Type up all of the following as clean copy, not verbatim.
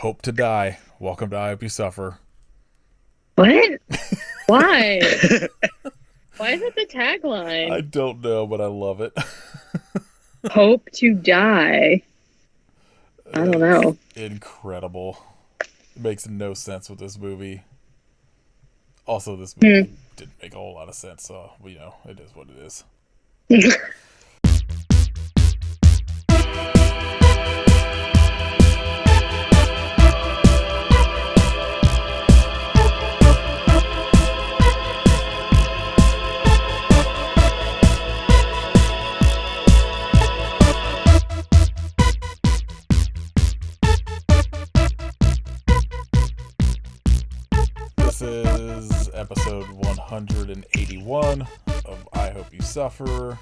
Hope to die. Welcome to I Hope You Suffer. What? Why? Why is it the I tagline? don't know, but I love it. Hope to die. I don't It's know. incredible. It makes no sense with this movie. Also, this Hmm. movie didn't make a whole lot of sense, so, it is what it is. This is episode 181 of I Hope You Suffer.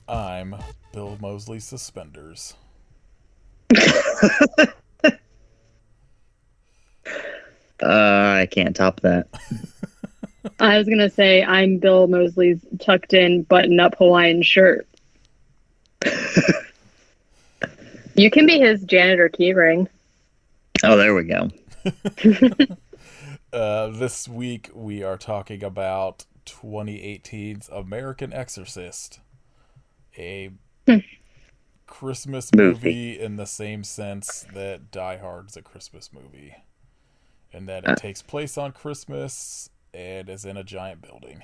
I'm Bill Moseley Suspenders. I can't top that. I was gonna say I'm Bill Moseley's tucked in button-up Hawaiian shirt. You can be his janitor keyring. Oh, there we go. This week we are talking about 2018's American Exorcist, a Christmas movie in the same sense that Die Hard's a Christmas movie, and that it takes place on Christmas and is in a giant building.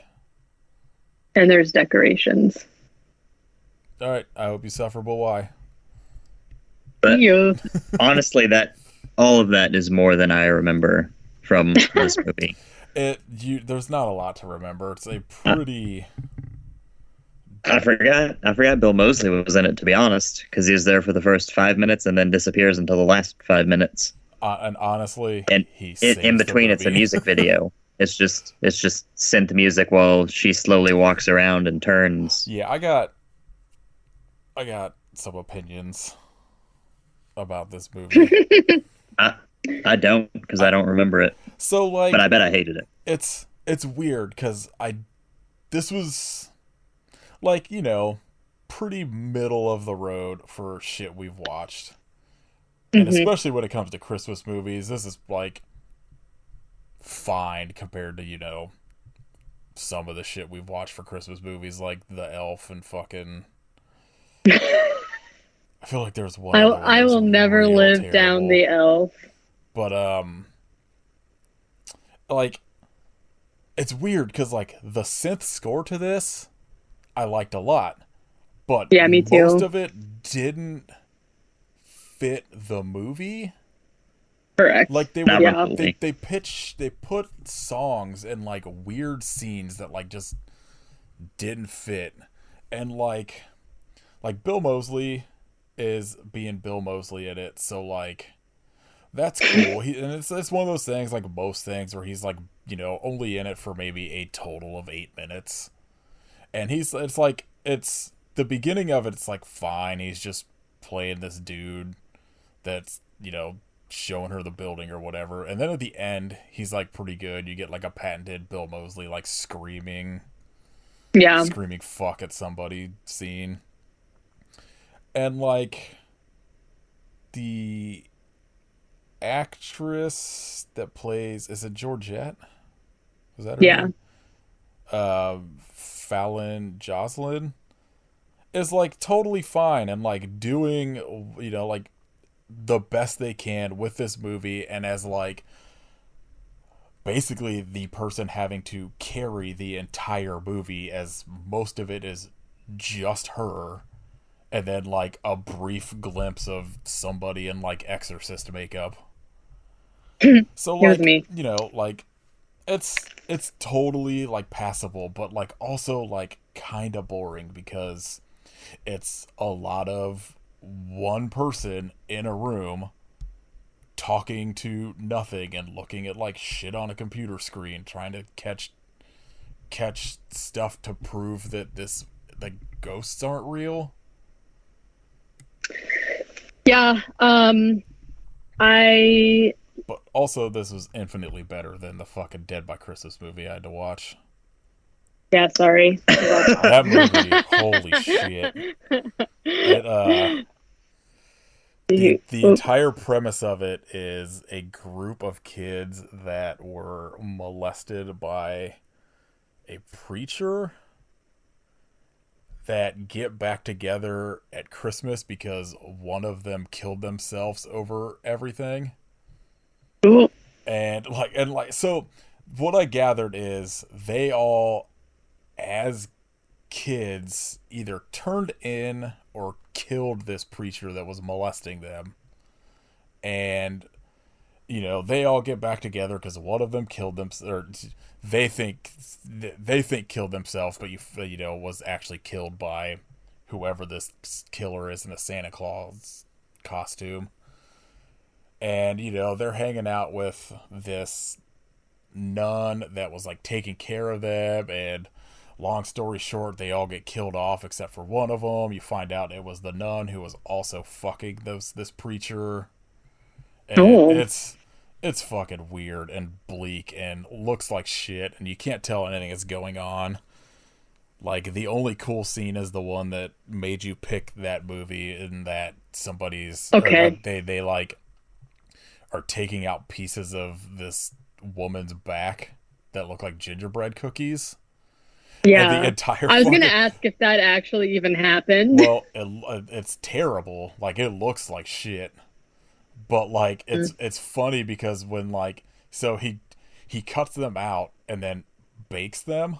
And there's decorations. All right, I hope you suffer, but why? But Yeah. honestly, that all of that is more than I remember from this movie. There's not a lot to remember. It's a pretty. I forgot Bill Moseley was in it, to be honest, because he was there for the first 5 minutes and then disappears until the last 5 minutes. And honestly, And he in between, it's a music video. It's just synth music while she slowly walks around and turns. Yeah, I got some opinions about this movie. I don't, because I don't remember it. So But I bet I hated it. it's weird because this was pretty middle of the road for shit we've watched. And especially when it comes to Christmas movies, this is fine compared to, some of the shit we've watched for Christmas movies, like The Elf and fucking. I feel like there's one. I will never live down the elf. But it's weird because the synth score to this, I liked a lot, but Yeah, me too. most of it didn't fit the movie. Correct. They put songs in weird scenes that just didn't fit, and Bill Moseley is being Bill Moseley in it, so that's cool. And it's one of those things, like most things, where he's only in it for maybe a total of 8 minutes, and it's the beginning of it. It's fine. He's just playing this dude that's showing her the building or whatever, and then at the end he's pretty good. You get a patented Bill Moseley screaming fuck at somebody scene, and the actress that plays, is it Georgette? Was that her name? Fallon Joslin is totally fine and doing the best they can with this movie, and as basically the person having to carry the entire movie, as most of it is just her, and then a brief glimpse of somebody in Exorcist makeup. So It was me. it's totally passable, but also kind of boring because it's a lot of one person in a room talking to nothing and looking at shit on a computer screen, trying to catch stuff to prove that the ghosts aren't real. Yeah. But also, this was infinitely better than the fucking Dead by Christmas movie I had to watch. Yeah, sorry. That movie, holy shit. the entire premise of it is a group of kids that were molested by a preacher that get back together at Christmas because one of them killed themselves over everything. Ooh. And so what I gathered is they all, as kids, either turned in or killed this preacher that was molesting them. And they all get back together because one of them killed them, or they think killed themselves, but was actually killed by whoever this killer is in a Santa Claus costume. And they're hanging out with this nun that was like taking care of them, and long story short, they all get killed off except for one of them. You find out it was the nun who was also fucking this preacher. And it's fucking weird and bleak and looks like shit, and you can't tell anything is going on. Like, the only cool scene is the one that made you pick that movie, and that somebody's they like are taking out pieces of this woman's back that look like gingerbread cookies. Yeah, and the entire I was gonna ask if that actually even happened. Well, it's terrible. Like, it looks like shit. But like it's funny because when so he cuts them out and then bakes them.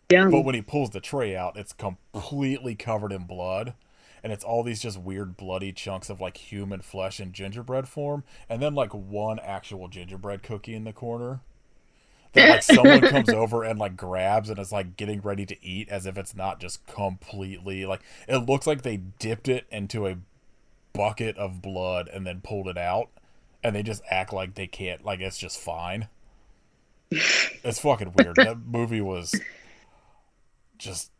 Yeah. But when he pulls the tray out, it's completely covered in blood, and it's all these just weird bloody chunks of like human flesh in gingerbread form, and then like one actual gingerbread cookie in the corner that like someone comes over and like grabs and is like getting ready to eat, as if it's not just completely like, it looks like they dipped it into a bucket of blood and then pulled it out, and they just act like they can't, like it's just fine. It's fucking weird. That movie was just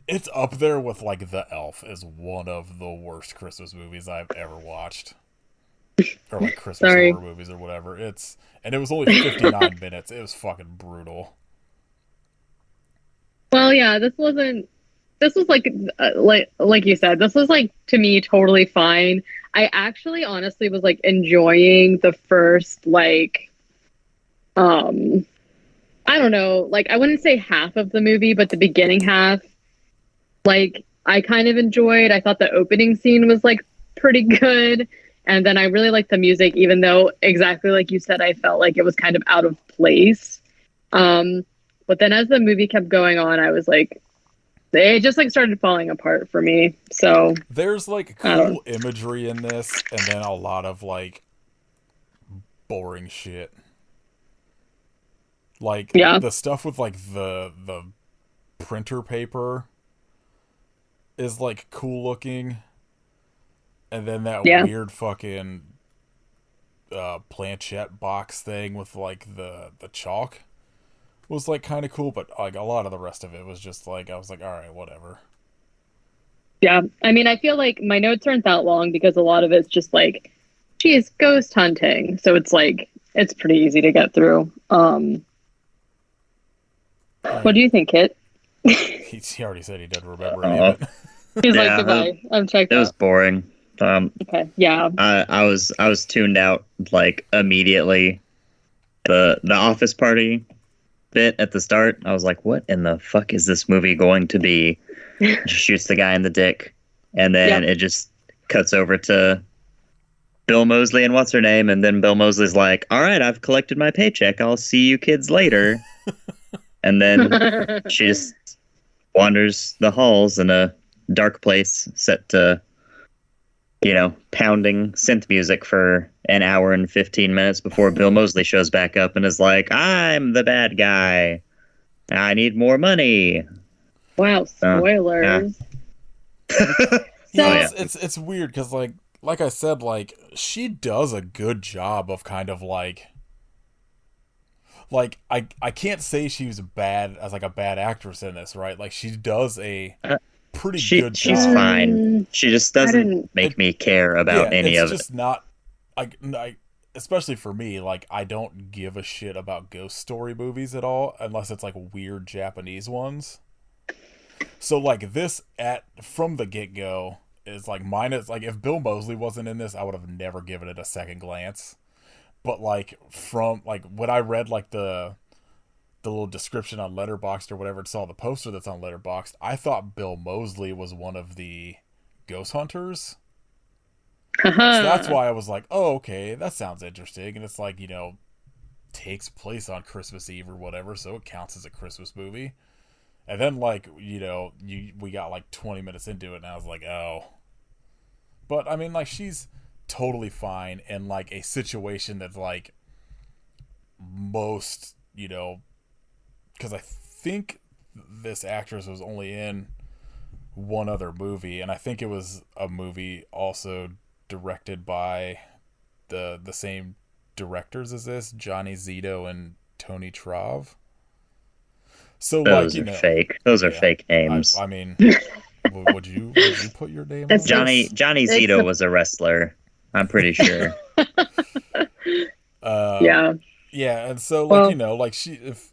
it's up there with like The Elf as one of the worst Christmas movies I've ever watched, or like Christmas horror movies or whatever. And it was only 59 minutes. It was fucking brutal. Well, yeah, this was like you said, this was like, to me, totally fine. I actually honestly was like enjoying the first I don't know, like, I wouldn't say half of the movie, but the beginning half, like, I kind of enjoyed. I thought the opening scene was like pretty good, and then I really liked the music, even though, exactly like you said, I felt like it was kind of out of place. But then as the movie kept going on, I was like, it just like started falling apart for me. So there's like cool imagery in this, and then a lot of like boring shit. Like, the stuff with like the printer paper is like cool looking, and then that weird fucking planchette box thing with like the chalk was like kind of cool, but like a lot of the rest of it was just like, I was like, all right, whatever. Yeah, I mean, I feel like my notes aren't that long because a lot of it's just like, geez, ghost hunting, so it's like, it's pretty easy to get through. What do you think, Kit? He already said he didn't remember any of it. He's like, goodbye, I'm checked out. It was boring. Okay, yeah. I was tuned out like immediately. The office party bit at the start, I was like, what in the fuck is this movie going to be? Just shoots the guy in the dick, and then it just cuts over to Bill Moseley and what's her name, and then Bill Moseley's like, all right, I've collected my paycheck, I'll see you kids later. And then she just wanders the halls in a dark place set to, pounding synth music for an hour and 15 minutes before Bill Moseley shows back up and is like, I'm the bad guy. I need more money. Wow, spoilers. It's weird because like I said, like, she does a good job of kind of like I can't say she was bad as like a bad actress in this, right? Like, she does a pretty good job. She's fine. She just doesn't make me care about any of it. It's just not, I especially for me, like, I don't give a shit about ghost story movies at all unless it's like weird Japanese ones. So like this, from the get-go, is like minus. Like if Bill Moseley wasn't in this, I would have never given it a second glance. But like from like when I read like the little description on Letterboxd or whatever, and saw the poster that's on Letterboxd, I thought Bill Moseley was one of the ghost hunters. So that's why I was like, oh, okay, that sounds interesting. And it's like, you know, takes place on Christmas Eve or whatever, so it counts as a Christmas movie. And then, like, you know, we got like 20 minutes into it, and I was like, oh. But, I mean, like, she's totally fine in, like, a situation that's, like, most, you know, because I think this actress was only in one other movie, and I think it was a movie also directed by the same directors as this, Johnny Zito and Tony Trav. So Those like, you are know, fake. Those are fake names. I mean, would you put your name on It's that? Johnny Zito was a wrestler. I'm pretty sure. Yeah. Yeah, and so like, you know, like if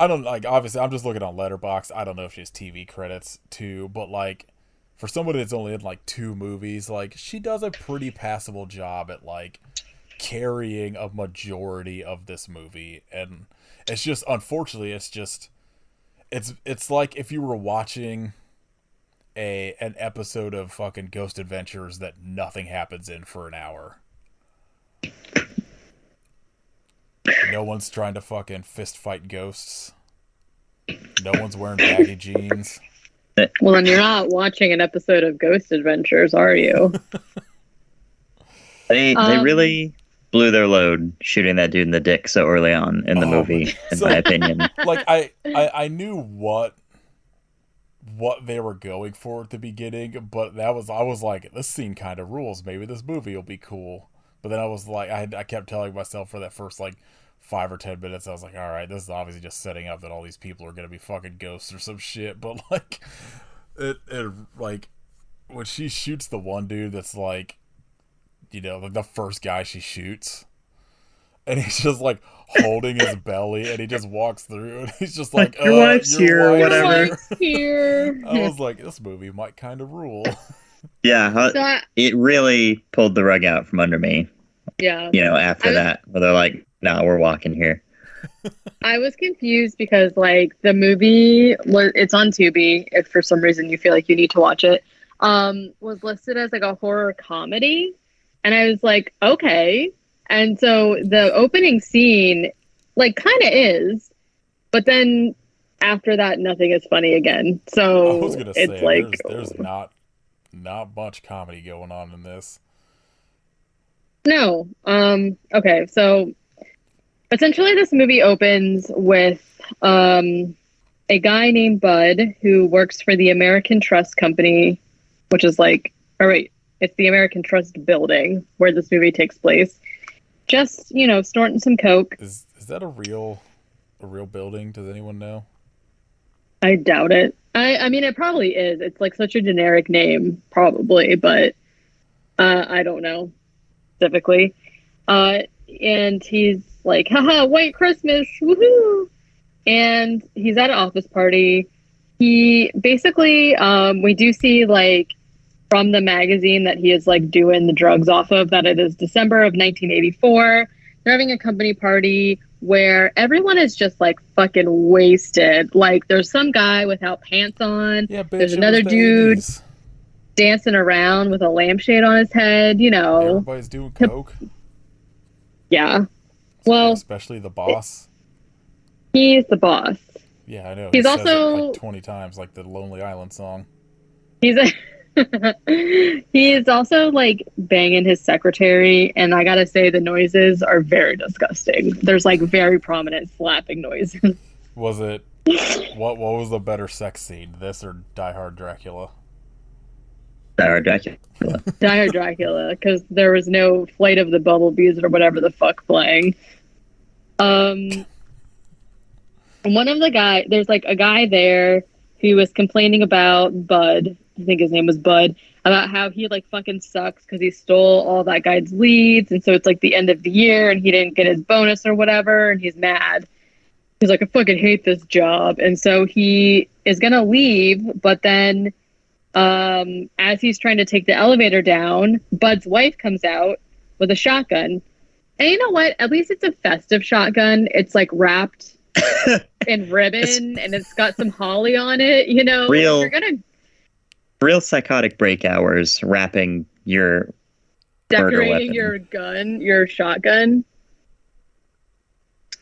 I don't like, obviously I'm just looking on Letterboxd. I don't know if she has TV credits too, but like for somebody that's only in like 2 movies, like she does a pretty passable job at like carrying a majority of this movie. And it's just, unfortunately, it's like if you were watching an episode of fucking Ghost Adventures that nothing happens in for an hour. No one's trying to fucking fist fight ghosts. No one's wearing baggy jeans. Well, then you're not watching an episode of Ghost Adventures, are you? They really blew their load shooting that dude in the dick so early on in the movie, in my opinion. Like I knew what they were going for at the beginning, but I was like, this scene kind of rules. Maybe this movie will be cool. But then I was like, I kept telling myself for that first like 5 or 10 minutes, I was like, all right, this is obviously just setting up that all these people are gonna be fucking ghosts or some shit. But like, it like when she shoots the one dude that's like, you know, like the first guy she shoots, and he's just like holding his belly, and he just walks through, and he's just like, your wife's here, or whatever. Here. I was like, this movie might kind of rule. Yeah, it really pulled the rug out from under me. Yeah. You know, after that, where they're like, "No, we're walking here." I was confused because like the movie it's on Tubi. If for some reason you feel like you need to watch it, was listed as like a horror comedy, and I was like, okay. And so the opening scene, like, kind of is, but then after that, nothing is funny again. So I was gonna it's say, like there's not much comedy going on in this. No. Okay, so essentially this movie opens with a guy named Bud who works for the American Trust Company, which is like, or wait, it's the American Trust building where this movie takes place. Just, you know, snorting some coke. Is that a real building? Does anyone know? I doubt it. I mean, it probably is. It's like such a generic name, probably, but I don't know specifically. And he's like, haha, White Christmas, woohoo! And he's at an office party. He basically, we do see like from the magazine that he is like doing the drugs off of, that it is December of 1984. They're having a company party where everyone is just like fucking wasted. Like there's some guy without pants on. Yeah, bitch, there's another dude dancing around with a lampshade on his head, you know. Everybody's doing coke. Yeah. Well, especially the boss. He's the boss. Yeah, I know. He's he says also it like 20 times, like the Lonely Island song. He's also like banging his secretary, and I gotta say the noises are very disgusting. There's like very prominent slapping noises. Was it what was the better sex scene, this or Die Hard Dracula? Die Hard Dracula. Die Hard Dracula, because there was no Flight of the Bumblebees or whatever the fuck playing. One of the guys, there's like a guy there who was complaining about Bud. I think his name was Bud, about how he like fucking sucks because he stole all that guy's leads, and so it's like the end of the year and he didn't get his bonus or whatever, and he's mad. He's like, I fucking hate this job. And so he is gonna leave, but then As he's trying to take the elevator down, Bud's wife comes out with a shotgun. And you know what? At least it's a festive shotgun. It's like wrapped in ribbon and it's got some holly on it. You know, real psychotic break hours wrapping your decorating your gun, your shotgun.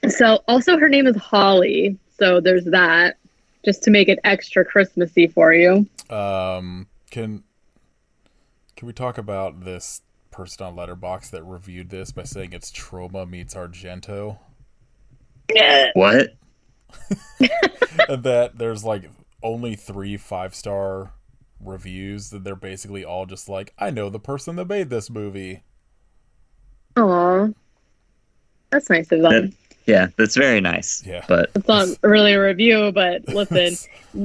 So also her name is Holly. So there's that, just to make it extra Christmassy for you. Can we talk about this person on Letterboxd that reviewed this by saying it's Trauma meets Argento? What? And that there's like only 3 5-star reviews that they're basically all just like, I know the person that made this movie. Aw, that's nice of them. That's very nice. Yeah, but it's not really a review. But listen,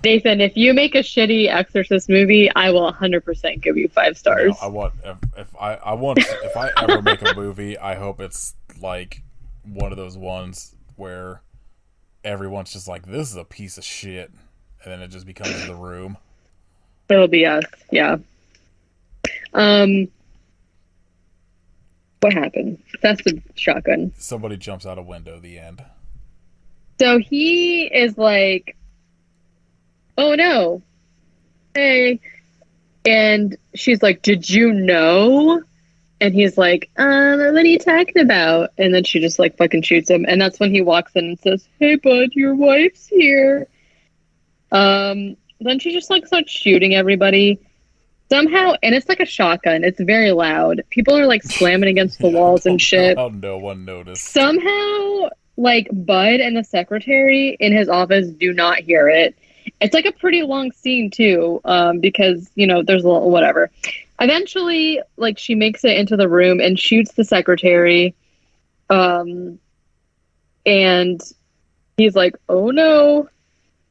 Nathan, if you make a shitty Exorcist movie, I will 100% give you 5 stars. If I ever make a movie, I hope it's like one of those ones where everyone's just like, this is a piece of shit, and then it just becomes The Room. It'll be us, yeah. What happened? That's the shotgun. Somebody jumps out a window, the end. So he is like, oh no. Hey. And she's like, did you know? And he's like, what are you talking about? And then she just like fucking shoots him. And that's when he walks in and says, hey bud, your wife's here. Then she just like starts shooting everybody. Somehow, and it's like a shotgun. It's very loud. People are like slamming against the walls and shit. How no one noticed. Somehow, like Bud and the secretary in his office do not hear it. It's like a pretty long scene too, because you know there's a little whatever. Eventually, like she makes it into the room and shoots the secretary, and he's like, "Oh no!"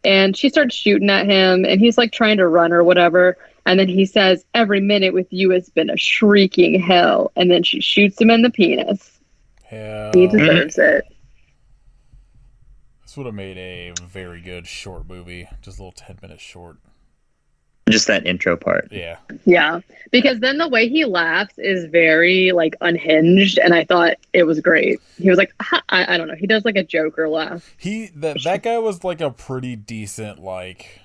And she starts shooting at him, and he's like trying to run or whatever. And then he says, every minute with you has been a shrieking hell. And then she shoots him in the penis. Hell. He deserves it. This would have made a very good short movie. Just a little 10-minute short. Just that intro part. Yeah. Yeah. Because then the way he laughs is very, like, unhinged. And I thought it was great. He was like, I don't know. He does, like, a Joker laugh. That guy was, like, a pretty decent, like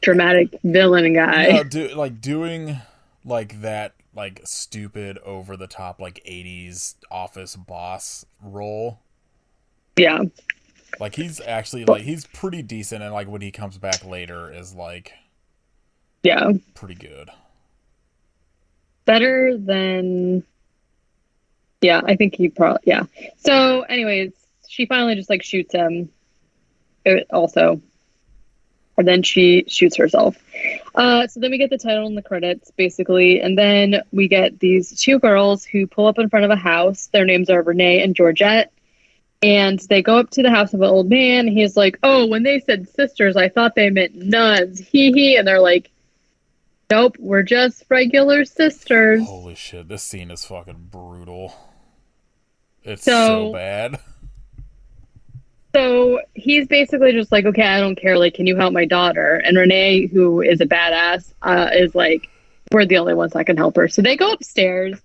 dramatic villain guy. Doing like that like stupid over the top like 80s office boss role. Yeah. Like he's actually like he's pretty decent, and like when he comes back later is like pretty good. Better than I think he probably So anyways, she finally just like shoots him also. And then she shoots herself. So then we get the title and the credits, basically. And then we get these 2 girls who pull up in front of a house. Their names are Renee and Georgette. And they go up to the house of an old man. He's like, oh, when they said sisters, I thought they meant nuns. Hee hee. And they're like, nope, we're just regular sisters. Holy shit, this scene is fucking brutal. It's so bad. So he's basically just like, okay, I don't care. Like, can you help my daughter? And Renee, who is a badass, is like, we're the only ones that can help her. So they go upstairs.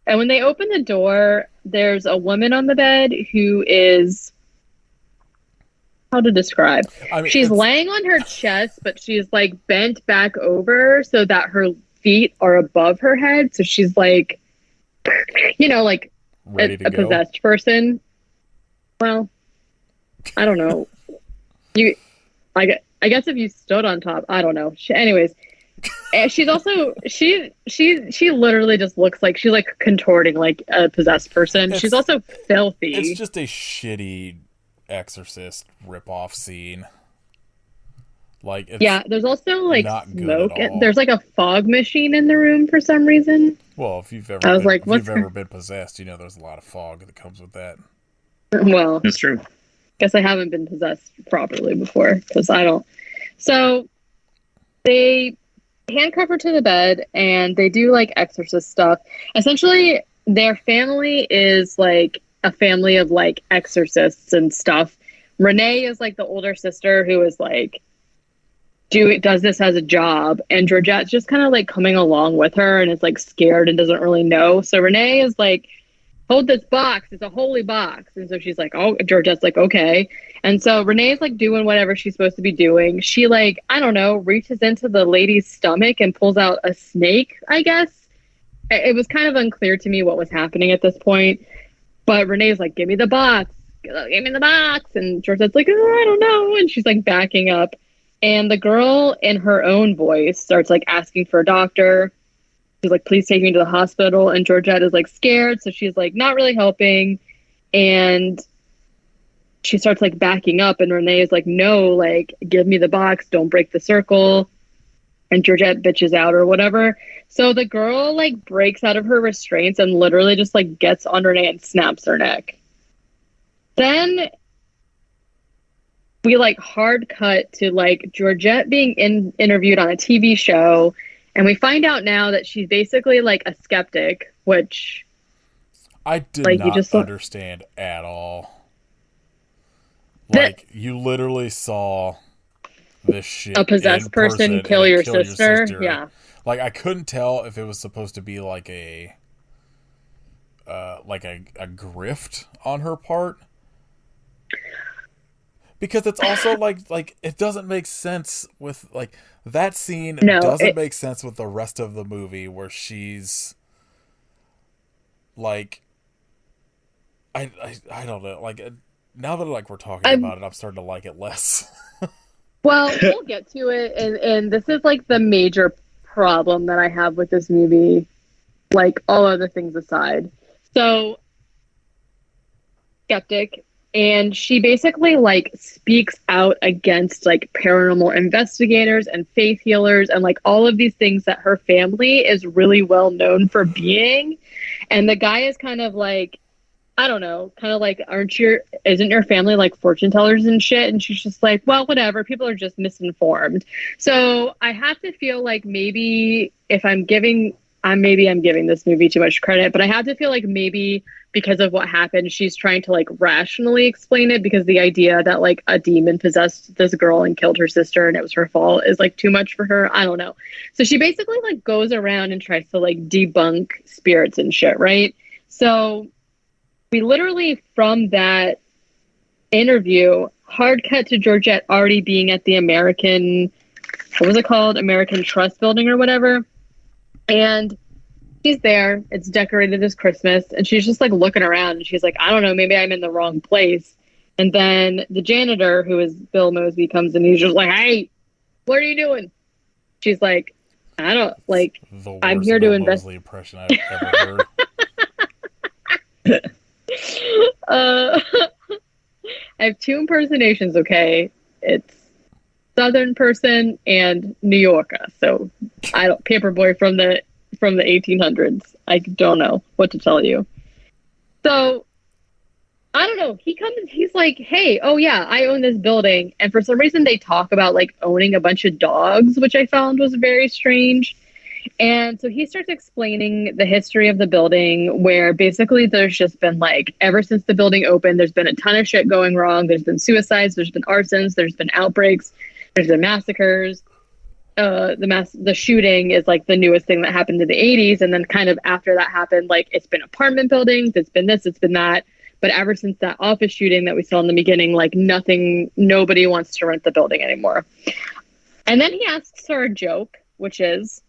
And when they open the door, there's a woman on the bed who is, how to describe? She's laying on her chest, but she's like bent back over so that her feet are above her head. So she's like, you know, like a possessed person. Well, I don't know. I guess if you stood on top, I don't know. Anyways, she's also she literally just looks like she's like contorting like a possessed person. She's also filthy. It's just a shitty Exorcist ripoff scene. Like there's also like smoke. There's like a fog machine in the room for some reason. Well, if you've ever been possessed, you know there's a lot of fog that comes with that. Well, that's true. Guess I haven't been possessed properly before because I don't. So they handcuff her to the bed and they do like exorcist stuff. Essentially, their family is like a family of like exorcists and stuff. Renee is like the older sister who is like does this as a job, and Georgette's just kind of like coming along with her and is like scared and doesn't really know. So Renee is like, hold this box, it's a holy box. And so she's like, oh, Georgette's like, okay. And so Renee's like doing whatever she's supposed to be doing. She like, I don't know, reaches into the lady's stomach and pulls out a snake, I guess. It was kind of unclear to me what was happening at this point, but Renee's like, give me the box, give me the box. And Georgette's like, oh, I don't know. And she's like backing up. And the girl, in her own voice, starts like asking for a doctor. She's like, please take me to the hospital. And Georgette is like scared. So she's like not really helping. And she starts like backing up. And Renee is like, no, like, give me the box. Don't break the circle. And Georgette bitches out or whatever. So the girl like breaks out of her restraints and literally just like gets on Renee and snaps her neck. Then we like hard cut to like Georgette being interviewed on a TV show, and we find out now that she's basically like a skeptic, which I did like, not understand at all. Like, you literally saw this shit, a possessed person kill your sister. Yeah. Like, I couldn't tell if it was supposed to be like a grift on her part. Because it's also like it doesn't make sense with like that scene doesn't make sense with the rest of the movie where she's like I don't know, like now that like we're talking about it, I'm starting to like it less. Well, we'll get to it, and this is like the major problem that I have with this movie, like all other things aside. So skeptic. And she basically like speaks out against like paranormal investigators and faith healers and like all of these things that her family is really well known for being. And the guy is kind of like, I don't know, kind of like, isn't your family like fortune tellers and shit? And she's just like, well, whatever. People are just misinformed. So I have to feel like maybe if I'm giving this movie too much credit, but I have to feel like maybe because of what happened, she's trying to like rationally explain it, because the idea that like a demon possessed this girl and killed her sister and it was her fault is like too much for her. I don't know. So she basically like goes around and tries to like debunk spirits and shit, right? So we literally, from that interview, hard cut to Georgette already being at the American Trust building or whatever. And she's there. It's decorated as Christmas. And she's just like looking around. And she's like, I don't know, maybe I'm in the wrong place. And then the janitor, who is Bill Moseley, comes in. And he's just like, hey, what are you doing? She's like, I don't, like, I'm here to investigate. Impression I've ever heard. I have two impersonations, okay? It's Southern person and New Yorker. So I don't, Paperboy from the 1800s. I don't know what to tell you. So I don't know. He comes, he's like, hey, oh yeah, I own this building. And for some reason they talk about like owning a bunch of dogs, which I found was very strange. And so he starts explaining the history of the building, where basically there's just been like, ever since the building opened, there's been a ton of shit going wrong. There's been suicides, there's been arsons, there's been outbreaks, there's been massacres. The shooting is like the newest thing that happened in the 80s. And then kind of after that happened, like it's been apartment buildings, it's been this, it's been that. But ever since that office shooting that we saw in the beginning, like nobody wants to rent the building anymore. And then he asks her a joke, which is,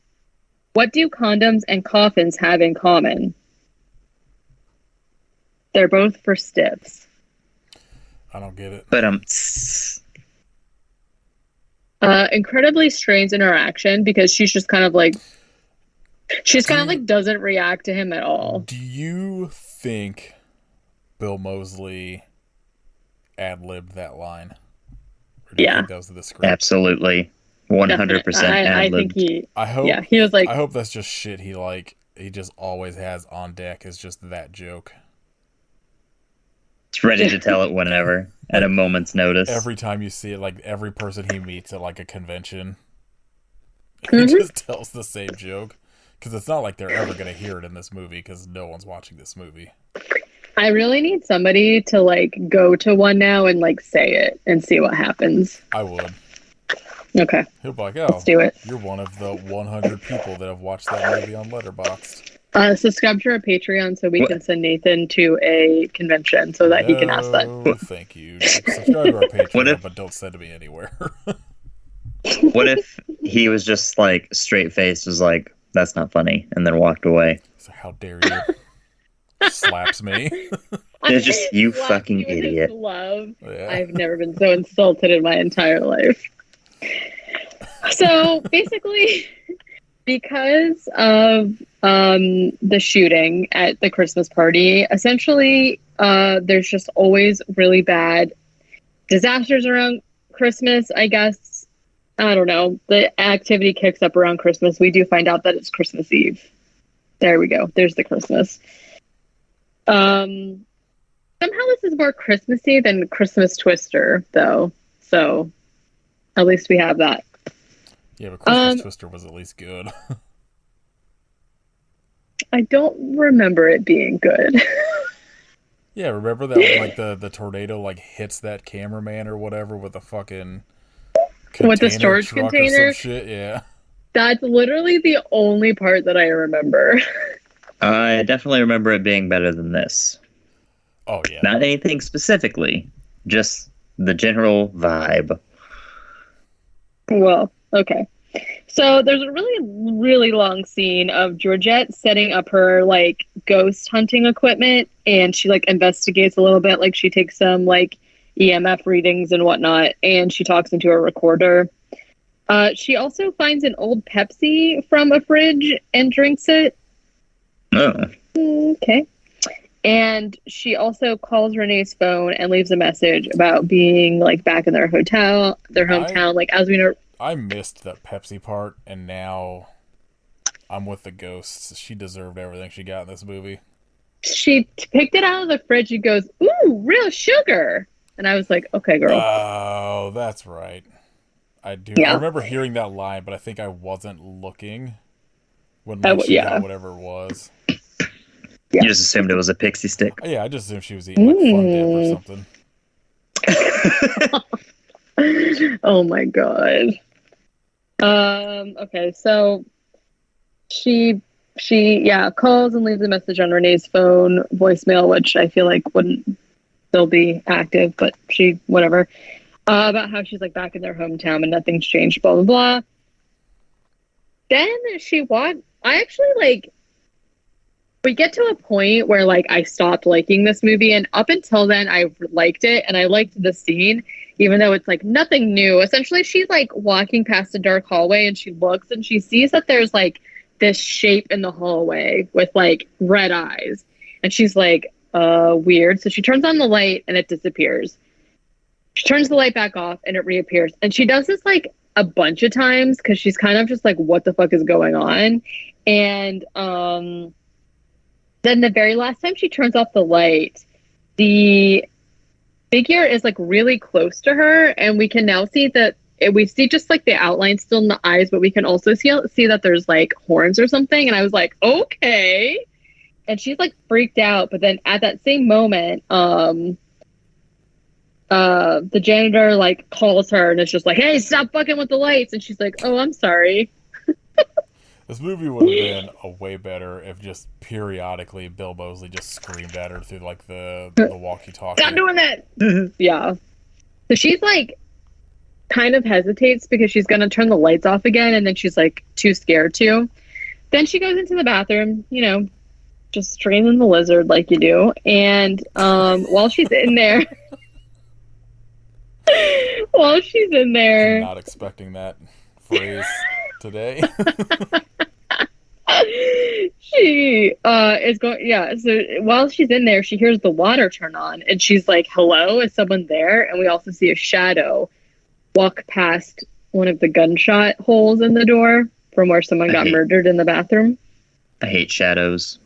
what do condoms and coffins have in common? They're both for stiffs. I don't get it. But incredibly strange interaction, because she's just kind of like, doesn't react to him at all. Do you think Bill Moseley ad-libbed that line? Or do you think that was the script? Absolutely. 100% I think he was like, I hope that's just shit he just always has on deck, is just that joke. It's ready to tell it whenever, at a moment's notice. Every time you see it, like every person he meets at like a convention, he just tells the same joke. Because it's not like they're ever going to hear it in this movie, because no one's watching this movie. I really need somebody to like go to one now and like say it and see what happens. I would. Okay. He'll be like, "Oh, Let's do it. you're one of the 100 people that have watched that movie on Letterboxd." Subscribe to our Patreon so we What? can send Nathan to a convention so that he can ask that. No, thank you. Subscribe to our Patreon, but don't send me anywhere. What if he was just like straight faced, was like, "That's not funny," and then walked away? So how dare you? Slaps me. It's just, you Slapped fucking you with his idiot. glove. Yeah. I've never been so insulted in my entire life. So basically, because of the shooting at the Christmas party, essentially, there's just always really bad disasters around Christmas, I guess. I don't know. The activity kicks up around Christmas. We do find out that it's Christmas Eve. There we go. There's the Christmas. Somehow this is more Christmassy than Christmas Twister, though. So at least we have that. Yeah, but Christmas Twister was at least good. I don't remember it being good. Yeah, remember that like the tornado like hits that cameraman or whatever with a fucking With the storage truck container? or some shit. Yeah. That's literally the only part that I remember. I definitely remember it being better than this. Oh yeah. Not anything specifically, just the general vibe. Well, okay. So there's a really, really long scene of Georgette setting up her like ghost hunting equipment, and she like investigates a little bit. Like she takes some like EMF readings and whatnot, and she talks into a recorder. She also finds an old Pepsi from a fridge and drinks it. Oh. Okay. And she also calls Renee's phone and leaves a message about being like back in their hometown. Like as we know, I missed that Pepsi part, and now I'm with the ghosts. She deserved everything she got in this movie. she picked it out of the fridge and goes, "Ooh, real sugar." And I was like, "Okay, girl." Oh, that's right. I do. Yeah. I remember hearing that line, but I think I wasn't looking when she got whatever it was. Yeah. You just assumed it was a pixie stick. Yeah, I just assumed she was eating like Fun Dip or something. Oh my god. Okay, so she calls and leaves a message on Renee's phone voicemail, which I feel like wouldn't still be active, but whatever. About how she's like back in their hometown and nothing's changed, blah blah blah. Then I actually like. We get to a point where like I stopped liking this movie, and up until then I liked it, and I liked the scene, even though it's like nothing new. Essentially, she's like walking past a dark hallway, and she looks and she sees that there's like this shape in the hallway with like red eyes, and she's like, weird. So she turns on the light and it disappears. She turns the light back off and it reappears, and she does this like a bunch of times because she's kind of just like, what the fuck is going on? And then the very last time she turns off the light, the figure is like really close to her, and we can now see that we see just like the outline still in the eyes, but we can also see that there's like horns or something. And I was like, okay. And she's like freaked out, but then at that same moment, the janitor like calls her and it's just like, "Hey, stop fucking with the lights." And she's like, "Oh, I'm sorry." This movie would have been a way better if just periodically Bill Moseley just screamed at her through like the walkie-talkie. Stop doing that. Yeah. So she's like kind of hesitates because she's gonna turn the lights off again, and then she's like too scared to. Then she goes into the bathroom, just straining the lizard like you do. And while she's in there, Not expecting that phrase today. she is going, so while she's in there, she hears the water turn on, and she's like, "Hello, is someone there?" And we also see a shadow walk past one of the gunshot holes in the door from where someone got murdered in the bathroom. I hate shadows.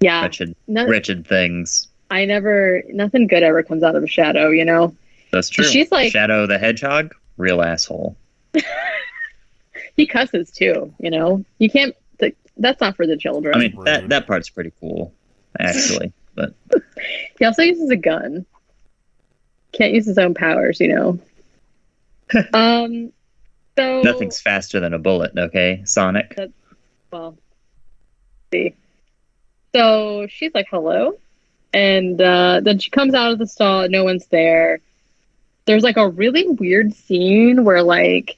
Yeah. Wretched things. Nothing good ever comes out of a shadow, That's true. She's like, Shadow the Hedgehog, real asshole. he cusses too, You can't, that's not for the children. I mean, that part's pretty cool, actually. But he also uses a gun. Can't use his own powers, So Nothing's faster than a bullet, okay, Sonic? well, see. So she's like, hello. And then she comes out of the stall, no one's there. There's like a really weird scene where like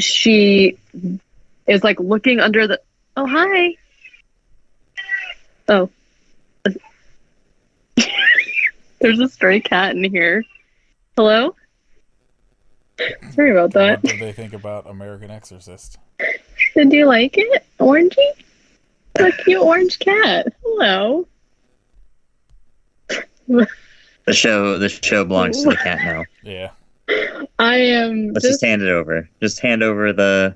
she is like looking under the oh hi. Oh. There's a stray cat in here. Hello? Sorry about that. What did they think about American Exorcist? Did you like it? Orangey? A cute orange cat. Hello. The show belongs to the cat now. Yeah. I am. Let's just hand it over. Just hand over the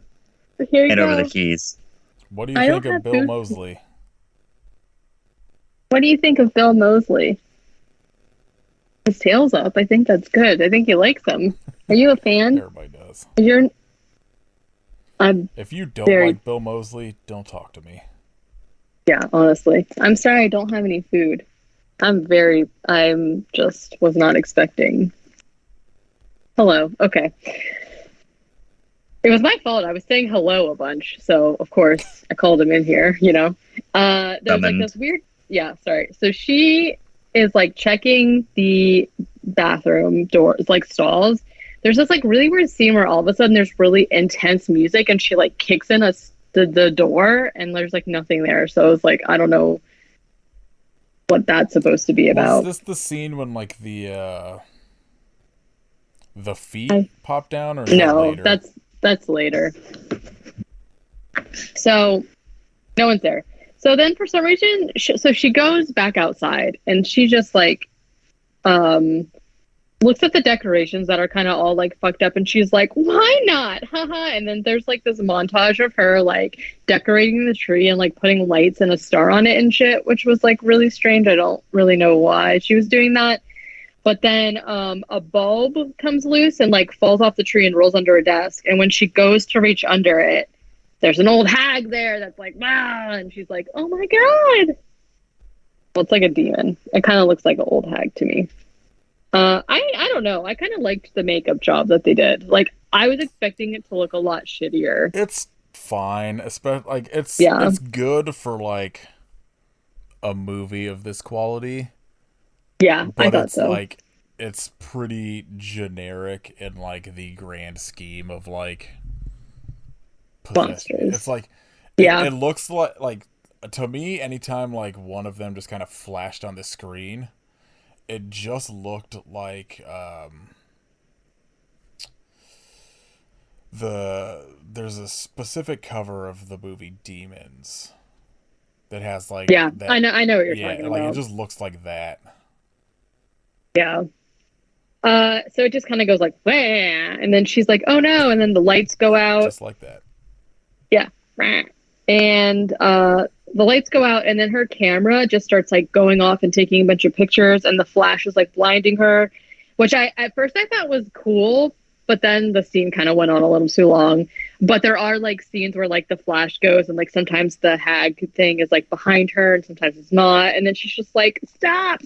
Here you hand go. over the keys. What do you I think don't of have Bill food. Moseley? What do you think of Bill Moseley? His tail's up. I think that's good. I think he likes him. Are you a fan? Everybody does. You're. I'm. If you don't Very- like Bill Moseley, don't talk to me. Yeah, honestly. I'm sorry I don't have any food. I'm just was not expecting. Hello. Okay. It was my fault. I was saying hello a bunch. So, of course, I called him in here, you know. There's like Summoned. this weird. Yeah, sorry. So she is like checking the bathroom doors, like stalls. There's this like really weird scene where all of a sudden there's really intense music and she like kicks in the door and there's like nothing there. So it's like, I don't know what that's supposed to be about. Was this the scene when like the feet pop down, or is that No, later? that's later. So no one's there. So then for some reason, so she goes back outside and she just like looks at the decorations that are kind of all like fucked up and she's like, why not? Haha. And then there's like this montage of her like decorating the tree and like putting lights and a star on it and shit, which was like really strange. I don't really know why she was doing that. But then a bulb comes loose and like falls off the tree and rolls under a desk. And when she goes to reach under it, there's an old hag there that's like, wow. And she's like, oh my God. Well, it's like a demon. It kind of looks like an old hag to me. I don't know. I kind of liked the makeup job that they did. Like, I was expecting it to look a lot shittier. It's fine, especially like it's good for like a movie of this quality. Yeah, But I thought it's so. like it's pretty generic in like the grand scheme of like possession. Monsters. It's like Yeah. it looks like to me, anytime like one of them just kind of flashed on the screen, it just looked like there's a specific cover of the movie Demons that has like Yeah, that, I know what you're yeah, talking like about. it just looks like that. Yeah. So it just kind of goes like, wah, and then she's like, oh no, and then the lights go out. Just like that. Yeah. And the lights go out and then her camera just starts like going off and taking a bunch of pictures and the flash is like blinding her, which at first I thought was cool, but then the scene kind of went on a little too long. But there are like scenes where like the flash goes and like sometimes the hag thing is like behind her and sometimes it's not. And then she's just like, stop.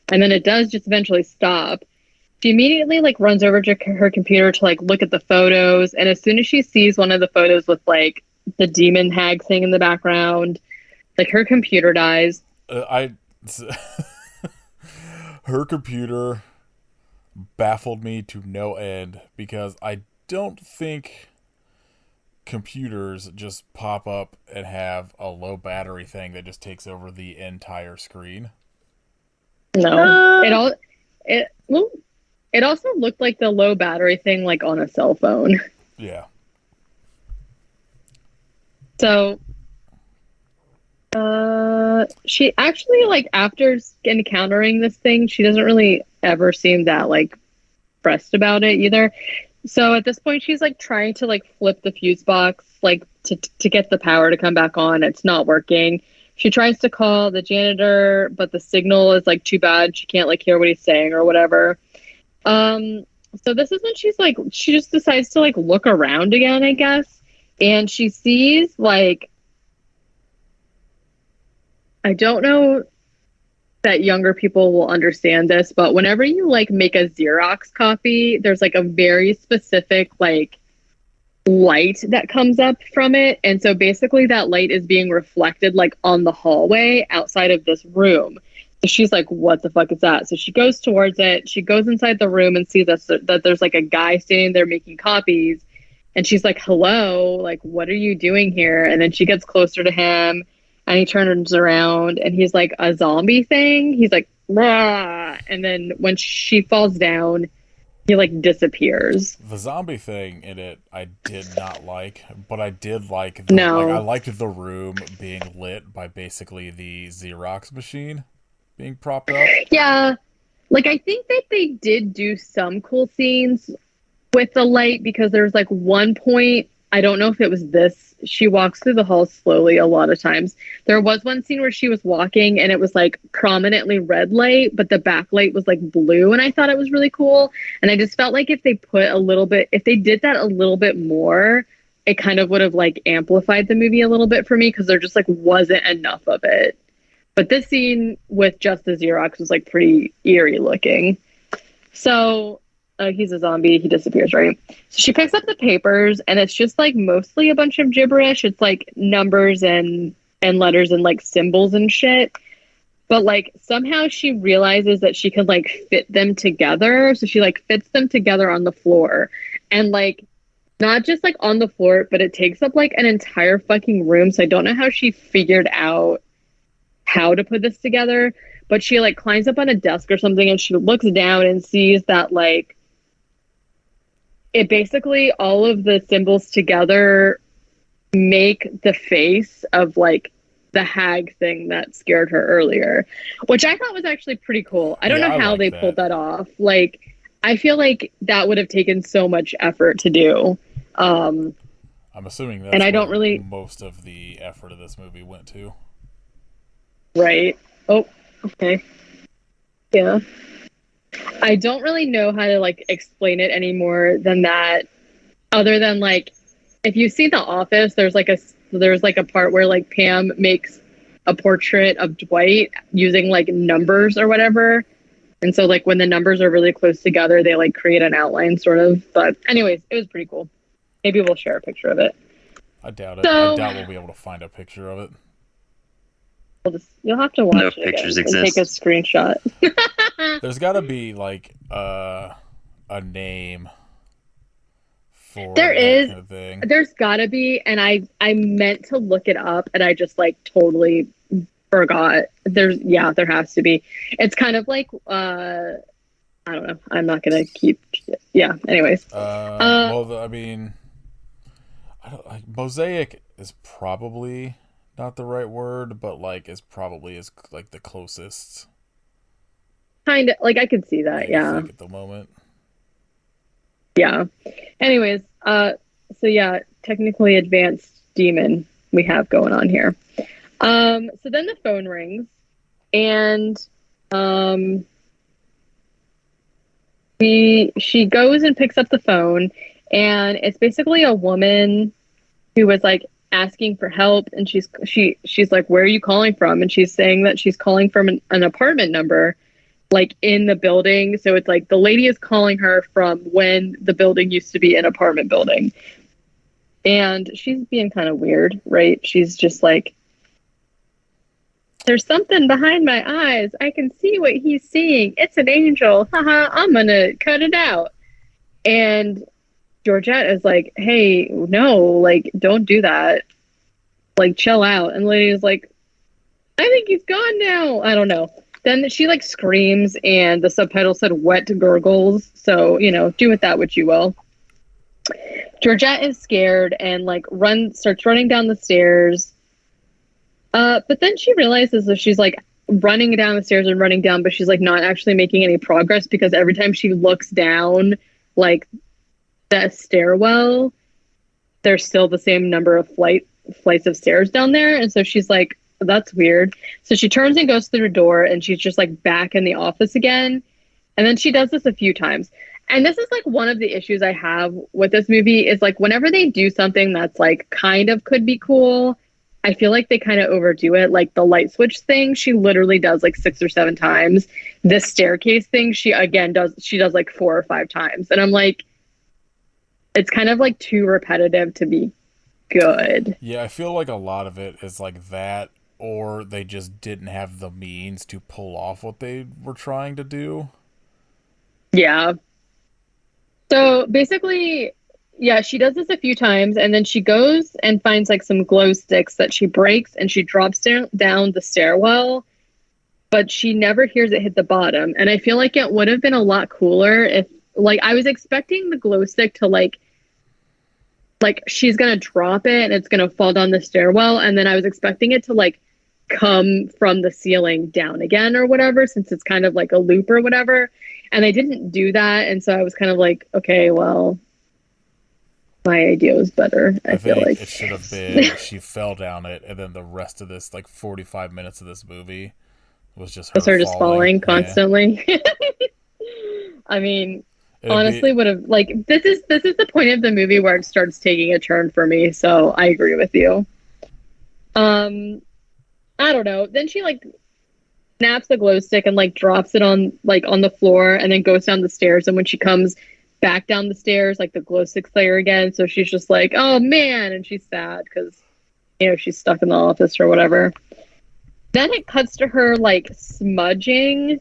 And then it does just eventually stop. She immediately like runs over to her computer to like look at the photos. And as soon as she sees one of the photos with like the demon hag thing in the background, like her computer dies. Her computer baffled me to no end because I don't think computers just pop up and have a low battery thing that just takes over the entire screen. No, it also looked like the low battery thing like on a cell phone. Yeah. So, she actually like after encountering this thing, she doesn't really ever seem that like pressed about it either. So at this point, she's like trying to like flip the fuse box like to get the power to come back on. It's not working. She tries to call the janitor, but the signal is like too bad. She can't like hear what he's saying or whatever. So this is when she just decides to like look around again, I guess. And she sees like, I don't know that younger people will understand this, but whenever you like make a Xerox copy, there's like a very specific like light that comes up from it. And so basically that light is being reflected like on the hallway outside of this room. So she's like, what the fuck is that? So she goes towards it. She goes inside the room and sees that there's like a guy standing there making copies. And she's like, hello, like, what are you doing here? And then she gets closer to him and he turns around and he's like a zombie thing. He's like, rah. And then when she falls down, he like disappears. The zombie thing in it, I did not like, but I did like. I liked the room being lit by basically the Xerox machine being propped up. Yeah, like I think that they did do some cool scenes with the light because there's like one point. I don't know if it was this. She walks through the halls slowly a lot of times. There was one scene where she was walking and it was like prominently red light, but the backlight was like blue. And I thought it was really cool. And I just felt like if they did that a little bit more, it kind of would have like amplified the movie a little bit for me because there just like wasn't enough of it. But this scene with just the Xerox was like pretty eerie looking. So he's a zombie. He disappears, right? So she picks up the papers and it's just like mostly a bunch of gibberish. It's like numbers and letters and like symbols and shit. But like somehow she realizes that she can like fit them together. So she like fits them together on the floor. And like not just like on the floor, but it takes up like an entire fucking room. So I don't know how she figured out how to put this together. But she like climbs up on a desk or something and she looks down and sees that like it basically all of the symbols together make the face of like the hag thing that scared her earlier, which I thought was actually pretty cool. I don't know how they pulled that off. Like, I feel like that would have taken so much effort to do. I'm assuming that's and I don't really most of the effort of this movie went to. Right. Oh, okay. Yeah. I don't really know how to like explain it any more than that, other than like if you see The Office, there's like a part where like Pam makes a portrait of Dwight using like numbers or whatever, and so like when the numbers are really close together, they like create an outline sort of. But anyways, it was pretty cool. Maybe we'll share a picture of it. I doubt it. I doubt we'll be able to find a picture of it. You'll have to watch no it pictures and exist. take a screenshot. There's got to be like a name for there that is kind of thing. There's got to be, and I meant to look it up and I just like totally forgot. There has to be. It's kind of like I don't know. I'm not gonna keep. Yeah. Anyways. I mean, mosaic is probably not the right word, but like is probably is like the closest. Kind of like I could see that, yeah. At the moment. Yeah. Anyways, so yeah, technically advanced demon we have going on here. So then the phone rings, and she goes and picks up the phone, and it's basically a woman who was like asking for help, and she's like, where are you calling from? And she's saying that she's calling from an apartment number like in the building. So it's like the lady is calling her from when the building used to be an apartment building, and she's being kind of weird, right? She's just like, there's something behind my eyes, I can see what he's seeing, it's an angel, haha, I'm gonna cut it out. And Georgette is like, hey, no, like, don't do that. Like, chill out. And the lady is like, I think he's gone now. I don't know. Then she, like, screams, and the subtitle said wet gurgles. So, you know, do with that what you will. Georgette is scared and, like, starts running down the stairs. But then she realizes that she's, like, running down the stairs and running down, but she's, like, not actually making any progress because every time she looks down, like, the stairwell, there's still the same number of flights of stairs down there. And so she's like, that's weird. So she turns and goes through the door, and she's just like back in the office again. And then she does this a few times. And this is like one of the issues I have with this movie is like whenever they do something that's like kind of could be cool, I feel like they kind of overdo it. Like the light switch thing, she literally does like 6 or 7 times. This staircase thing, she does like 4 or 5 times. And I'm like, it's kind of like too repetitive to be good. Yeah, I feel like a lot of it is like that, or they just didn't have the means to pull off what they were trying to do. Yeah. So basically, yeah, she does this a few times, and then she goes and finds like some glow sticks that she breaks, and she drops down the stairwell, but she never hears it hit the bottom. And I feel like it would have been a lot cooler if, like, I was expecting the glow stick to like she's gonna drop it and it's gonna fall down the stairwell, and then I was expecting it to like come from the ceiling down again or whatever, since it's kind of like a loop or whatever. And they didn't do that, and so I was kind of like, okay, well, my idea was better. I feel think like it should have been she fell down it, and then the rest of this, like 45 minutes of this movie, was just her, just falling constantly. Yeah. I mean, honestly, would have like this is the point of the movie where it starts taking a turn for me. So I agree with you. I don't know. Then she like snaps the glow stick and like drops it on the floor, and then goes down the stairs. And when she comes back down the stairs, like the glow stick's there again. So she's just like, oh man, and she's sad because she's stuck in the office or whatever. Then it cuts to her like smudging.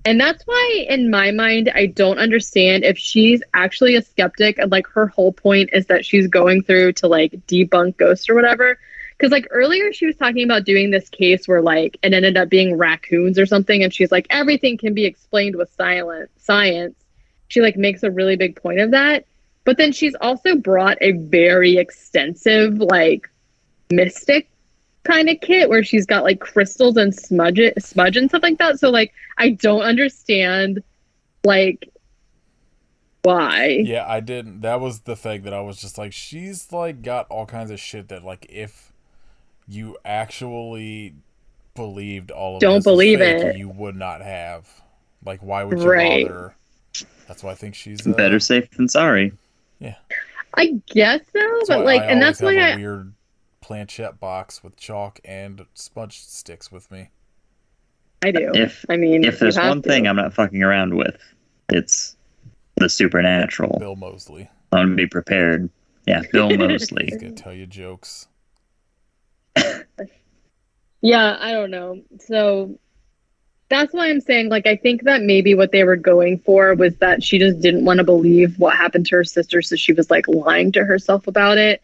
And that's why, in my mind, I don't understand if she's actually a skeptic and like her whole point is that she's going through to like debunk ghosts or whatever. Because like earlier she was talking about doing this case where like it ended up being raccoons or something. And she's like, everything can be explained with science. She like makes a really big point of that. But then she's also brought a very extensive like mystic kind of kit where she's got like crystals and smudge and stuff like that. So like I don't understand like why. Yeah, I didn't. That was the thing that I was just like, she's like got all kinds of shit that like if you actually believed all of don't this believe fake, it, you would not have. Like, why would you bother? That's why I think she's better safe than sorry. Yeah, I guess so. But like, and that's why I weird planchette box with chalk and smudge sticks with me. I do. If there's one thing I'm not fucking around with, it's the supernatural. Bill Moseley. I'm gonna be prepared. Yeah, Bill Moseley. He's gonna tell you jokes. Yeah, I don't know. So that's why I'm saying, like, I think that maybe what they were going for was that she just didn't want to believe what happened to her sister, so she was like lying to herself about it.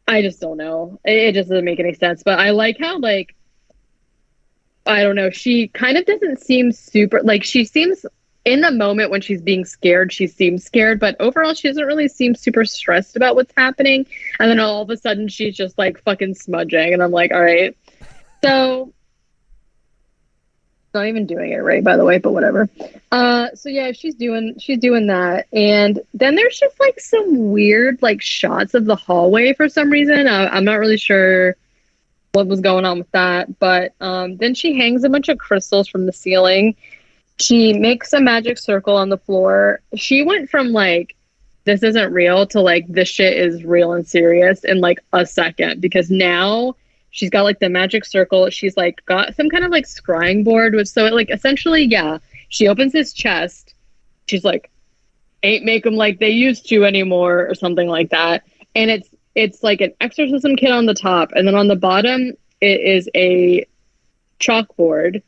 I just don't know. It just doesn't make any sense. But I like how, like, I don't know, she kind of doesn't seem super, like, she seems, in the moment when she's being scared, she seems scared, but overall she doesn't really seem super stressed about what's happening. And then all of a sudden she's just, like, fucking smudging. And I'm like, all right. So, not even doing it right, by the way, but whatever. So yeah, she's doing that. And then there's just, like, some weird, like, shots of the hallway for some reason. I'm not really sure what was going on with that, but then she hangs a bunch of crystals from the ceiling. She makes a magic circle on the floor. She went from like, this isn't real to like, this shit is real and serious in like a second, because now she's got like the magic circle. She's like got some kind of like scrying board, which, so it like essentially, yeah, she opens his chest. She's like, ain't make them like they used to anymore or something like that. And it's like an exorcism kit on the top, and then on the bottom it is a chalkboard.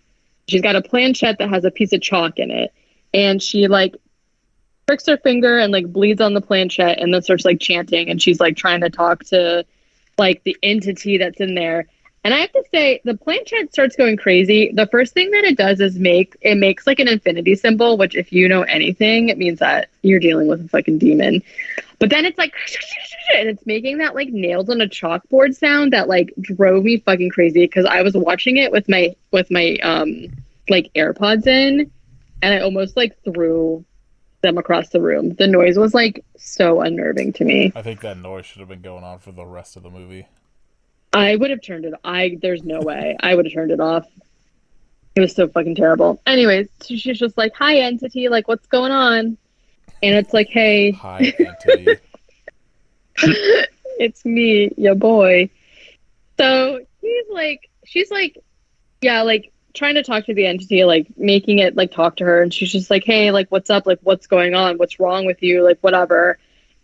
She's got a planchette that has a piece of chalk in it, and she like pricks her finger and like bleeds on the planchette, and then starts like chanting, and she's like trying to talk to like the entity that's in there. And I have to say, the planchette starts going crazy. The first thing that it does is makes like an infinity symbol, which if you know anything, it means that you're dealing with a fucking demon. But then it's like, and it's making that like nails on a chalkboard sound that like drove me fucking crazy, because I was watching it with my like AirPods in, and I almost like threw them across the room. The noise was like so unnerving to me. I think that noise should have been going on for the rest of the movie. I would have turned it. There's no way I would have turned it off. It was so fucking terrible. Anyways, she's just like, "Hi, entity. Like, what's going on?" And it's like, "Hey, hi, entity. It's me, your boy." So she's like, yeah, like trying to talk to the entity, like making it like talk to her. And she's just like, hey, like, what's up? Like, what's going on? What's wrong with you? Like, whatever.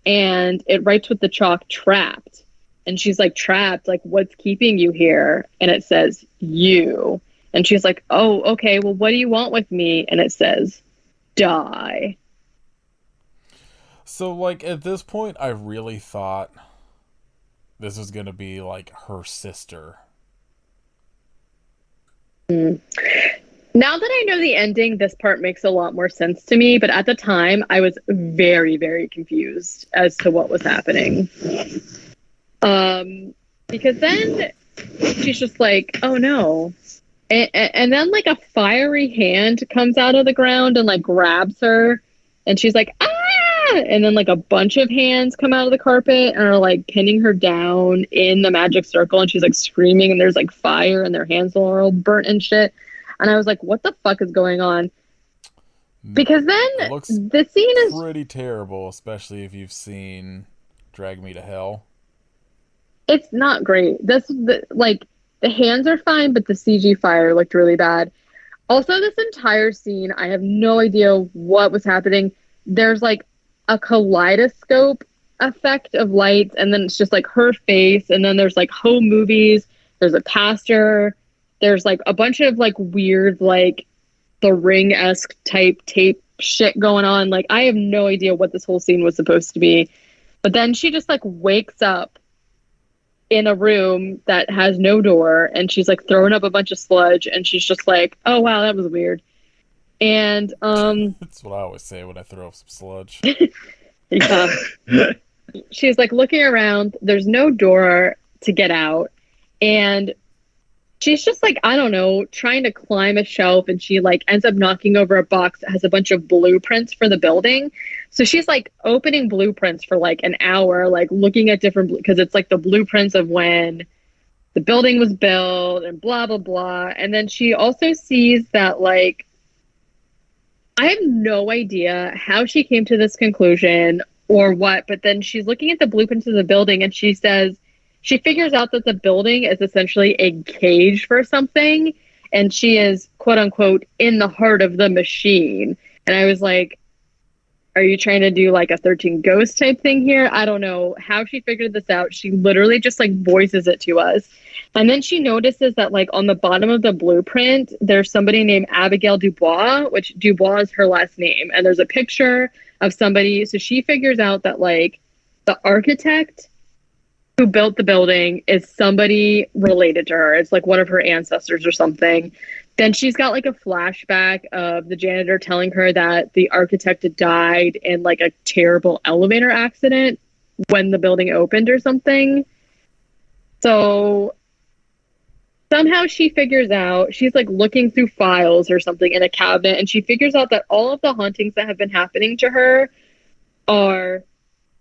And it writes with the chalk, trapped. And she's like, trapped? Like, what's keeping you here? And it says, you. And she's like, oh, okay, well, what do you want with me? And it says, die. So, like, at this point, I really thought this was going to be, like, her sister. Now that I know the ending, this part makes a lot more sense to me. But at the time, I was very, very confused as to what was happening. Because then she's just like, oh no. And then like a fiery hand comes out of the ground and like grabs her. And she's like, ah! And then like a bunch of hands come out of the carpet and are like pinning her down in the magic circle. And she's like screaming and there's like fire and their hands are all burnt and shit. And I was like, what the fuck is going on? Because then the scene is pretty terrible, especially if you've seen Drag Me to Hell. It's not great. Like the hands are fine, but the CG fire looked really bad. Also, this entire scene, I have no idea what was happening. There's like a kaleidoscope effect of lights, and then it's just like her face, and then there's like home movies. There's a pastor. There's like a bunch of like weird like The Ring-esque type tape shit going on. Like I have no idea what this whole scene was supposed to be. But then she just like wakes up in a room that has no door and she's like throwing up a bunch of sludge and she's just like, oh wow, that was weird. And that's what I always say when I throw up some sludge. Yeah. She's like looking around, there's no door to get out, and she's just like, I don't know, trying to climb a shelf, and she like ends up knocking over a box that has a bunch of blueprints for the building. So she's like opening blueprints for like an hour, like looking at different, because it's like the blueprints of when the building was built and blah, blah, blah. And then she also sees that like, I have no idea how she came to this conclusion or what, but then she's looking at the blueprints of the building and she says, she figures out that the building is essentially a cage for something, and she is, quote unquote, in the heart of the machine. And I was like, are you trying to do like a 13 Ghosts type thing here? I don't know how she figured this out. She literally just like voices it to us. And then she notices that like on the bottom of the blueprint, there's somebody named Abigail Dubois, which Dubois is her last name. And there's a picture of somebody. So she figures out that like the architect who built the building is somebody related to her. It's like one of her ancestors or something. Then she's got like a flashback of the janitor telling her that the architect had died in like a terrible elevator accident when the building opened or something. So somehow she figures out, she's like looking through files or something in a cabinet, and she figures out that all of the hauntings that have been happening to her are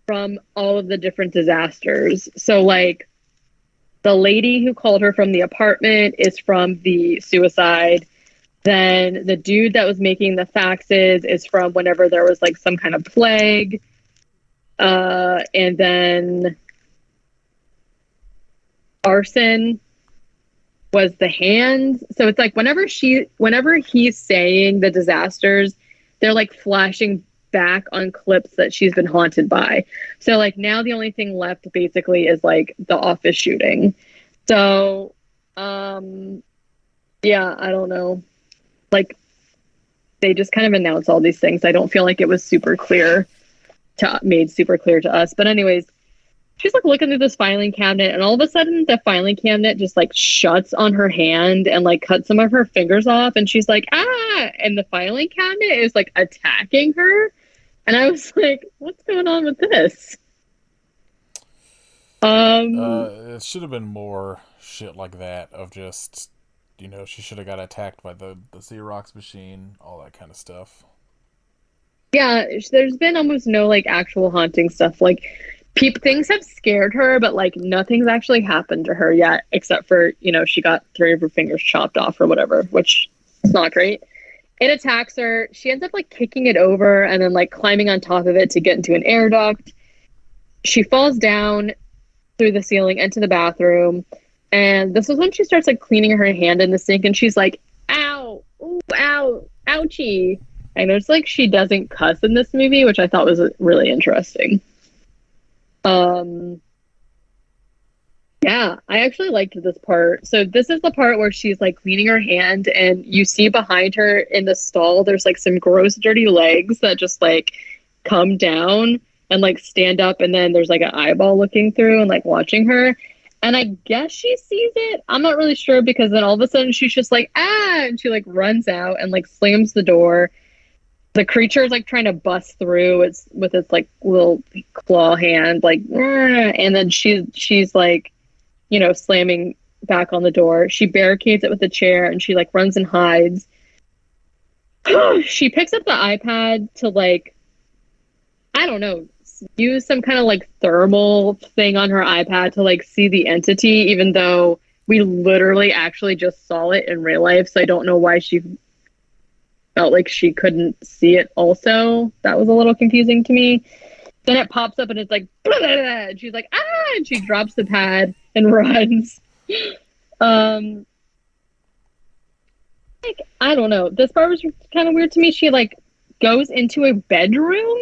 from all of the different disasters. So like the lady who called her from the apartment is from the suicide. Then the dude that was making the faxes is from whenever there was like some kind of plague. And then arson was the hands. So it's like whenever he's saying the disasters, they're like flashing back on clips that she's been haunted by. So like now the only thing left basically is like the office shooting. So yeah, I don't know. Like they just kind of announced all these things. I don't feel like it was made super clear to us. But anyways, she's like looking through this filing cabinet, and all of a sudden the filing cabinet just like shuts on her hand and like cuts some of her fingers off, and she's like, ah, and the filing cabinet is like attacking her. And I was like, what's going on with this? It should have been more shit like that of just, you know, she should have got attacked by the Xerox machine, all that kind of stuff. Yeah, there's been almost no like actual haunting stuff. Like things have scared her, but like nothing's actually happened to her yet, except for, you know, she got 3 of her fingers chopped off or whatever, which is not great. It attacks her. She ends up like kicking it over and then like climbing on top of it to get into an air duct. She falls down through the ceiling into the bathroom. And this is when she starts like cleaning her hand in the sink, and she's like, "Ow, ooh, ow, ouchie." I noticed like she doesn't cuss in this movie, which I thought was really interesting. Yeah, I actually liked this part. So this is the part where she's like cleaning her hand, and you see behind her in the stall, there's like some gross, dirty legs that just like come down and like stand up, and then there's like an eyeball looking through and like watching her. And I guess she sees it. I'm not really sure, because then all of a sudden she's just like, ah, and she like runs out and like slams the door. The creature is like trying to bust through its with its like little claw hand, like, and then she's like, you know, slamming back on the door. She barricades it with a chair, and she like runs and hides. She picks up the iPad to like, I don't know, use some kind of like thermal thing on her iPad to like see the entity, even though we literally actually just saw it in real life. So I don't know why she felt like she couldn't see it also. That was a little confusing to me. Then it pops up and it's like, blah, blah, blah, and she's like, ah, and she drops the pad and runs. Like, I don't know. This part was kind of weird to me. She like goes into a bedroom,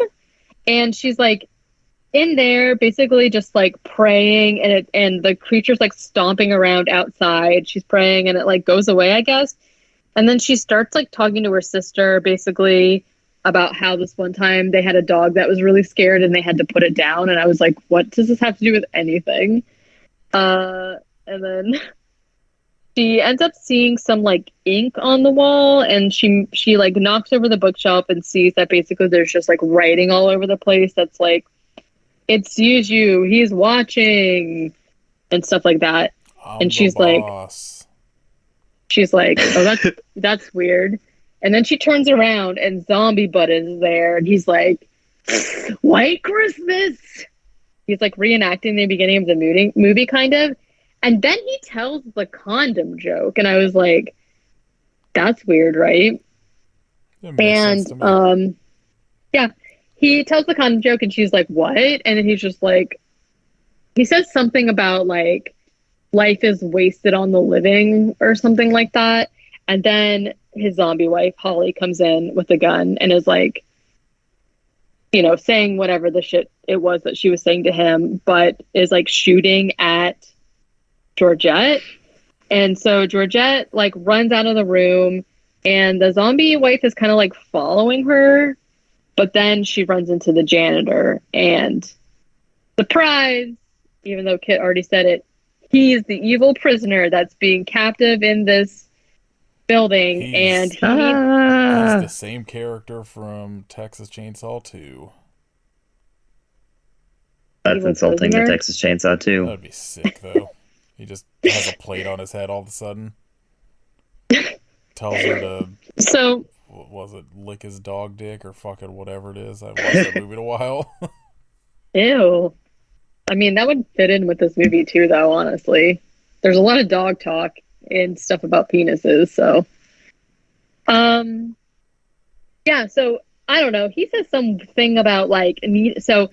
and she's like in there basically just like praying, and the creature's like stomping around outside. She's praying, and it like goes away, I guess. And then she starts like talking to her sister basically about how this one time they had a dog that was really scared and they had to put it down. And I was like, what does this have to do with anything? And then she ends up seeing some like ink on the wall, and she like knocks over the bookshelf and sees that basically there's just like writing all over the place that's like, "It's Yuju, he's watching," and stuff like that. And she's like, oh, that's weird. And then she turns around and Zombie Butt is there, and he's like, "White Christmas." He's like reenacting the beginning of the movie kind of. And then he tells the condom joke, and I was like, that's weird, right? And yeah, he tells the condom joke, and she's like, what? And then he's just like, he says something about like life is wasted on the living or something like that. And then his zombie wife, Holly, comes in with a gun and is like, you know, saying whatever the shit it was that she was saying to him, but is like shooting at Georgette. And so Georgette like runs out of the room, and the zombie wife is kind of like following her, but then she runs into the janitor, and surprise, even though Kit already said it, he's the evil prisoner that's being captive in this building. He's the same character from Texas Chainsaw 2. That's insulting to Texas Chainsaw 2. That'd be sick, though. He just has a plate on his head all of a sudden. Tells her to, what was it, lick his dog dick or fucking whatever it is. I haven't watched that movie in a while. Ew. I mean, that would fit in with this movie too, though, honestly. There's a lot of dog talk and stuff about penises, so. Yeah, so, I don't know. He says something about, like, so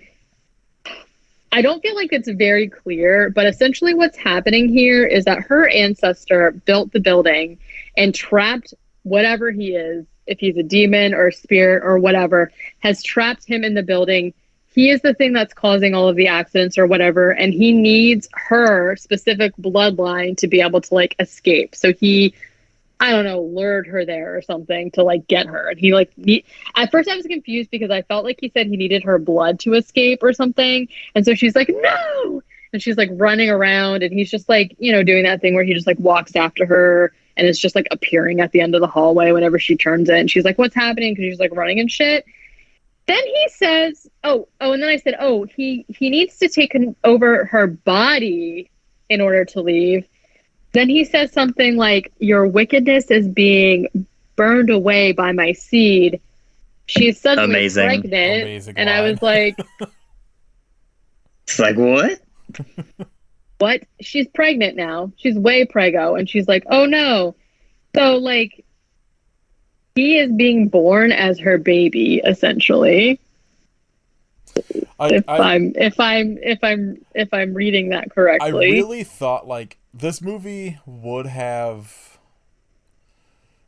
I don't feel like it's very clear, but essentially what's happening here is that her ancestor built the building and trapped whatever he is, if he's a demon or a spirit or whatever, has trapped him in the building. He is the thing that's causing all of the accidents or whatever, and he needs her specific bloodline to be able to like escape. So he, I don't know, lured her there or something to like get her. And he like, at first I was confused because I felt like he said he needed her blood to escape or something. And so she's like, no. And she's like running around, and he's just like, you know, doing that thing where he just like walks after her and is just like appearing at the end of the hallway whenever she turns in. She's like, what's happening? Because she's like running and shit. Then he says, and then I said, he needs to take over her body in order to leave. Then he says something like, your wickedness is being burned away by my seed. She's suddenly pregnant. Amazing and line. I was like... It's like, what? What? She's pregnant now. She's way preggo. And she's like, oh no. So, like, he is being born as her baby, essentially. If I'm reading that correctly. I really thought, like, this movie would have,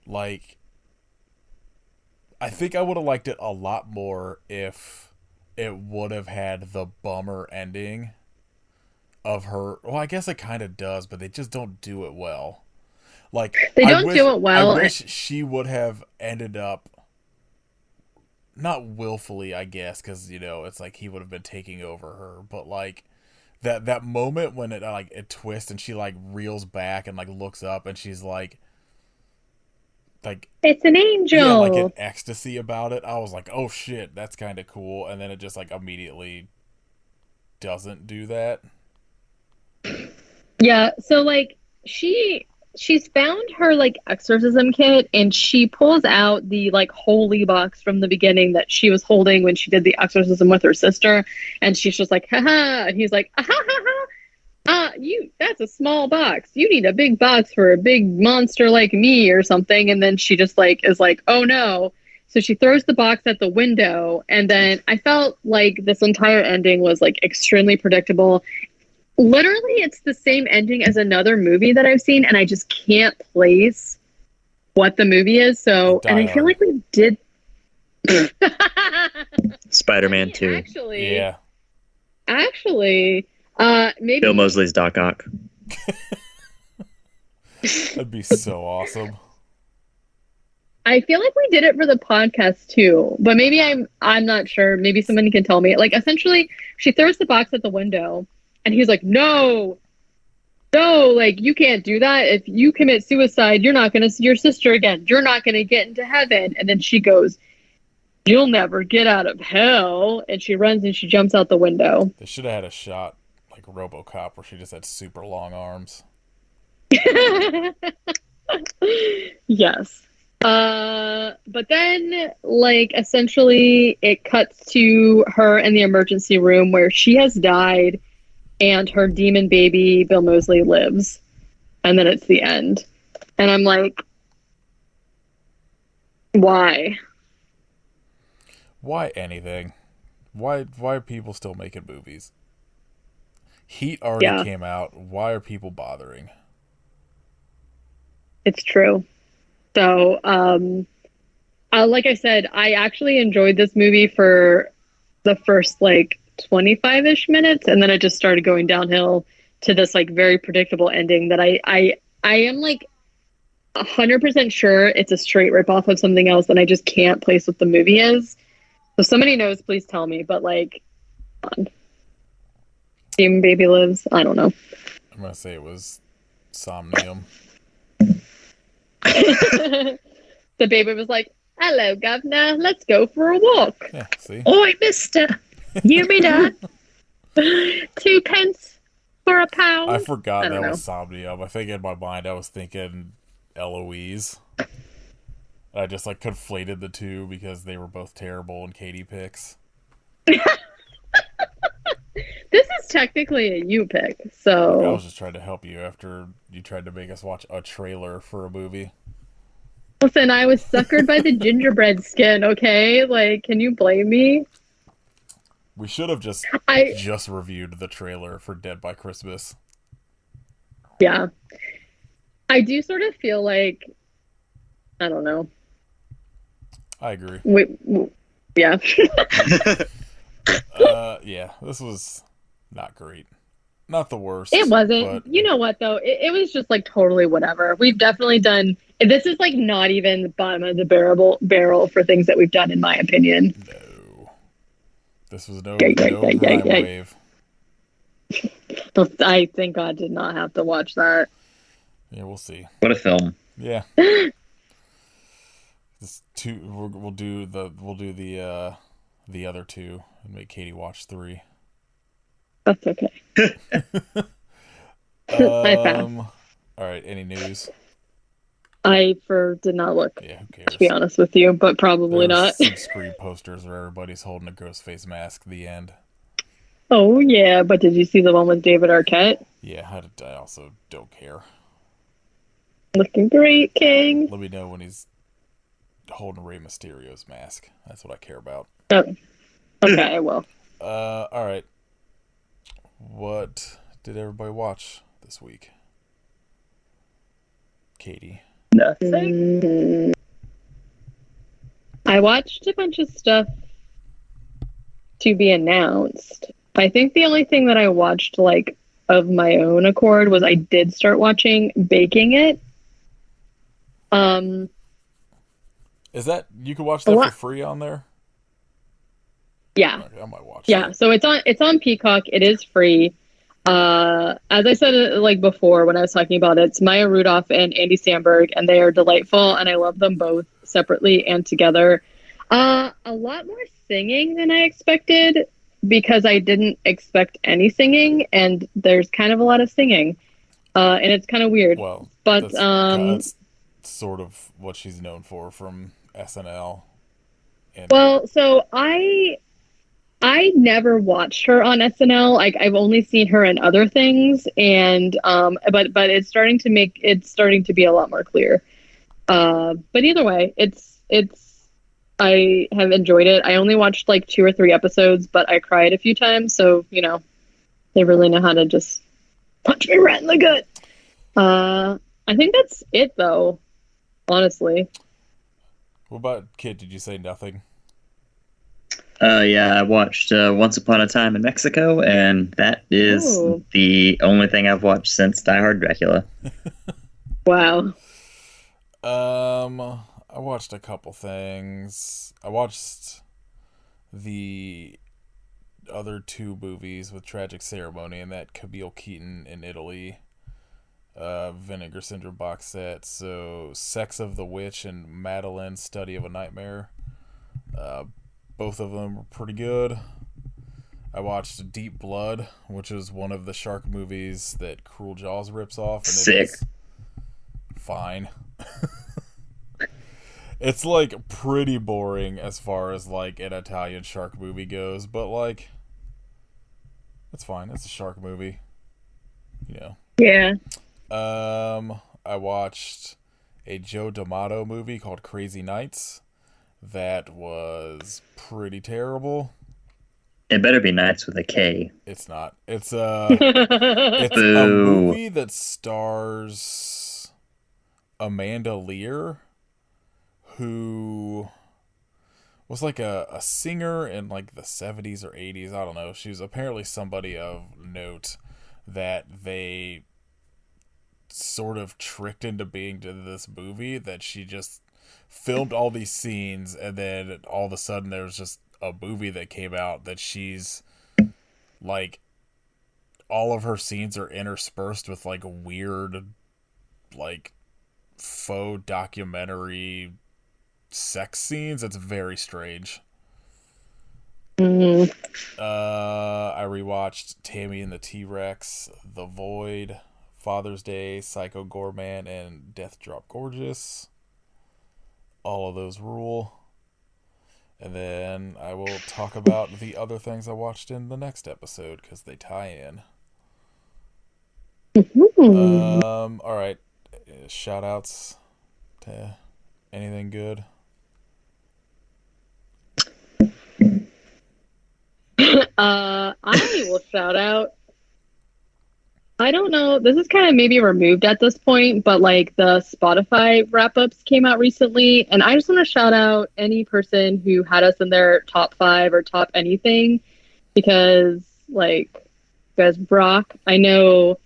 like, I think I would have liked it a lot more if it would have had the bummer ending of her. Well, I guess it kind of does, but they just don't do it well. Like, They don't do it well. I wish she would have ended up, not willfully, I guess, because, you know, it's like he would have been taking over her, but like that moment when it twists and she like reels back and like looks up and she's like it's an angel. yeah, like in ecstasy about it. I was like, oh shit, that's kind of cool. And then it just like immediately doesn't do that. Yeah, so like she's found her like exorcism kit, and she pulls out the like holy box from the beginning that she was holding when she did the exorcism with her sister, and she's just like, haha, and he's like, ah, ha, ha, ha. That's a small box. You need a big box for a big monster like me or something. And then she just like is like, oh no. So she throws the box at the window, and then I felt like this entire ending was like extremely predictable. Literally, it's the same ending as another movie that I've seen, and I just can't place what the movie is. So, and I feel like we did. Spider-Man 2. Actually, Yeah. Maybe Bill Moseley's Doc Ock. That'd be so awesome. I feel like we did it for the podcast too, but maybe I'm not sure. Maybe somebody can tell me. Like, essentially, she throws the box at the window, and he's like, no, like, you can't do that. If you commit suicide, you're not going to see your sister again. You're not going to get into heaven. And then she goes, you'll never get out of hell. And she runs and she jumps out the window. They should have had a shot like RoboCop where she just had super long arms. Yes. But then, like, essentially it cuts to her in the emergency room where she has died and her demon baby, Bill Moseley, lives. And then it's the end. And I'm like, why? Why anything? Why are people still making movies? Heat already came out. Why are people bothering? It's true. So, like I said, I actually enjoyed this movie for the first like 25-ish minutes, and then it just started going downhill to this like very predictable ending that I am like 100% sure it's a straight ripoff of something else, and I just can't place what the movie is. So if somebody knows, please tell me. But like, Demon Baby Lives. I don't know. I'm gonna say it was Somnium. The baby was like, hello, governor, let's go for a walk. Yeah, see? Oi, mister. You me dad. 2 pence for a pound. I forgot that was Somnium. I think in my mind I was thinking Eloise. I just like conflated the two because they were both terrible and Katie picks. This is technically a you pick, so... I was just trying to help you after you tried to make us watch a trailer for a movie. Listen, I was suckered by the gingerbread skin, okay? Like, can you blame me? We should have just reviewed the trailer for Dead by Christmas. Yeah. I do sort of feel like... I don't know. I agree. Yeah. Yeah, this was not great. Not the worst. It wasn't. You know what, though? It was just, like, totally whatever. We've definitely done... This is, like, not even the bottom of the barrel for things that we've done, in my opinion. No. This was no crime wave. I thank God did not have to watch that. Yeah, we'll see. What a film. Yeah. We'll do the other two and make Katie watch 3. That's okay. I passed. All right, any news? I did not look. Yeah, who cares? To be honest with you, but probably not. Some screen posters where everybody's holding a ghost face mask. The end. Oh yeah, but did you see the one with David Arquette? Yeah, I also don't care. Looking great, King. Let me know when he's holding Rey Mysterio's mask. That's what I care about. Oh. Okay, I will. All right. What did everybody watch this week? Katie? Nothing. I watched a bunch of stuff to be announced. I think the only thing that I watched like of my own accord was I did start watching Baking It. Is that you can watch that for free on there? Yeah. Okay, I might watch Yeah, so it's on Peacock. It is free. As I said like before when I was talking about it, it's Maya Rudolph and Andy Samberg, and they are delightful, and I love them both separately and together. A lot more singing than I expected because I didn't expect any singing, and there's kind of a lot of singing, and it's kind of weird. Well, but that's sort of what she's known for from SNL. Well, so I never watched her on SNL. Like I've only seen her in other things, and but it's starting to be a lot more clear. But either way, it's I have enjoyed it. I only watched like 2 or 3 episodes, but I cried a few times, so you know they really know how to just punch me right in the gut. I think that's it though, honestly. What about Kit? Did you say nothing? Yeah, I watched Once Upon a Time in Mexico, and that is the only thing I've watched since Die Hard Dracula. Wow. I watched a couple things. I watched the other 2 movies with Tragic Ceremony and that Camille Keaton in Italy Vinegar Syndrome box set. So Sex of the Witch and Madeline Study of a Nightmare. Both of them were pretty good. I watched Deep Blood, which is one of the shark movies that Cruel Jaws rips off. And Sick. It is fine. It's like pretty boring as far as like an Italian shark movie goes, but like it's fine. It's a shark movie. You know. Yeah. I watched a Joe D'Amato movie called Crazy Nights. That was pretty terrible. It better be Nights with a K. It's not. It's it's a movie that stars Amanda Lear, who was like a singer in like the 70s or 80s. I don't know. She was apparently somebody of note that they sort of tricked into being to this movie, that she just filmed all these scenes, and then all of a sudden there was just a movie that came out that she's like all of her scenes are interspersed with like weird like faux documentary sex scenes. It's very strange. I rewatched Tammy and the T-Rex, The Void, Father's Day, Psycho Gorman, and Death Drop Gorgeous. All of those rule. And then I will talk about the other things I watched in the next episode because they tie in. All right. Shout outs to anything good? I will shout out. I don't know. This is kind of maybe removed at this point, but like the Spotify wrap-ups came out recently, and I just want to shout out any person who had us in their top 5 or top anything, because like, guys, Brock, I know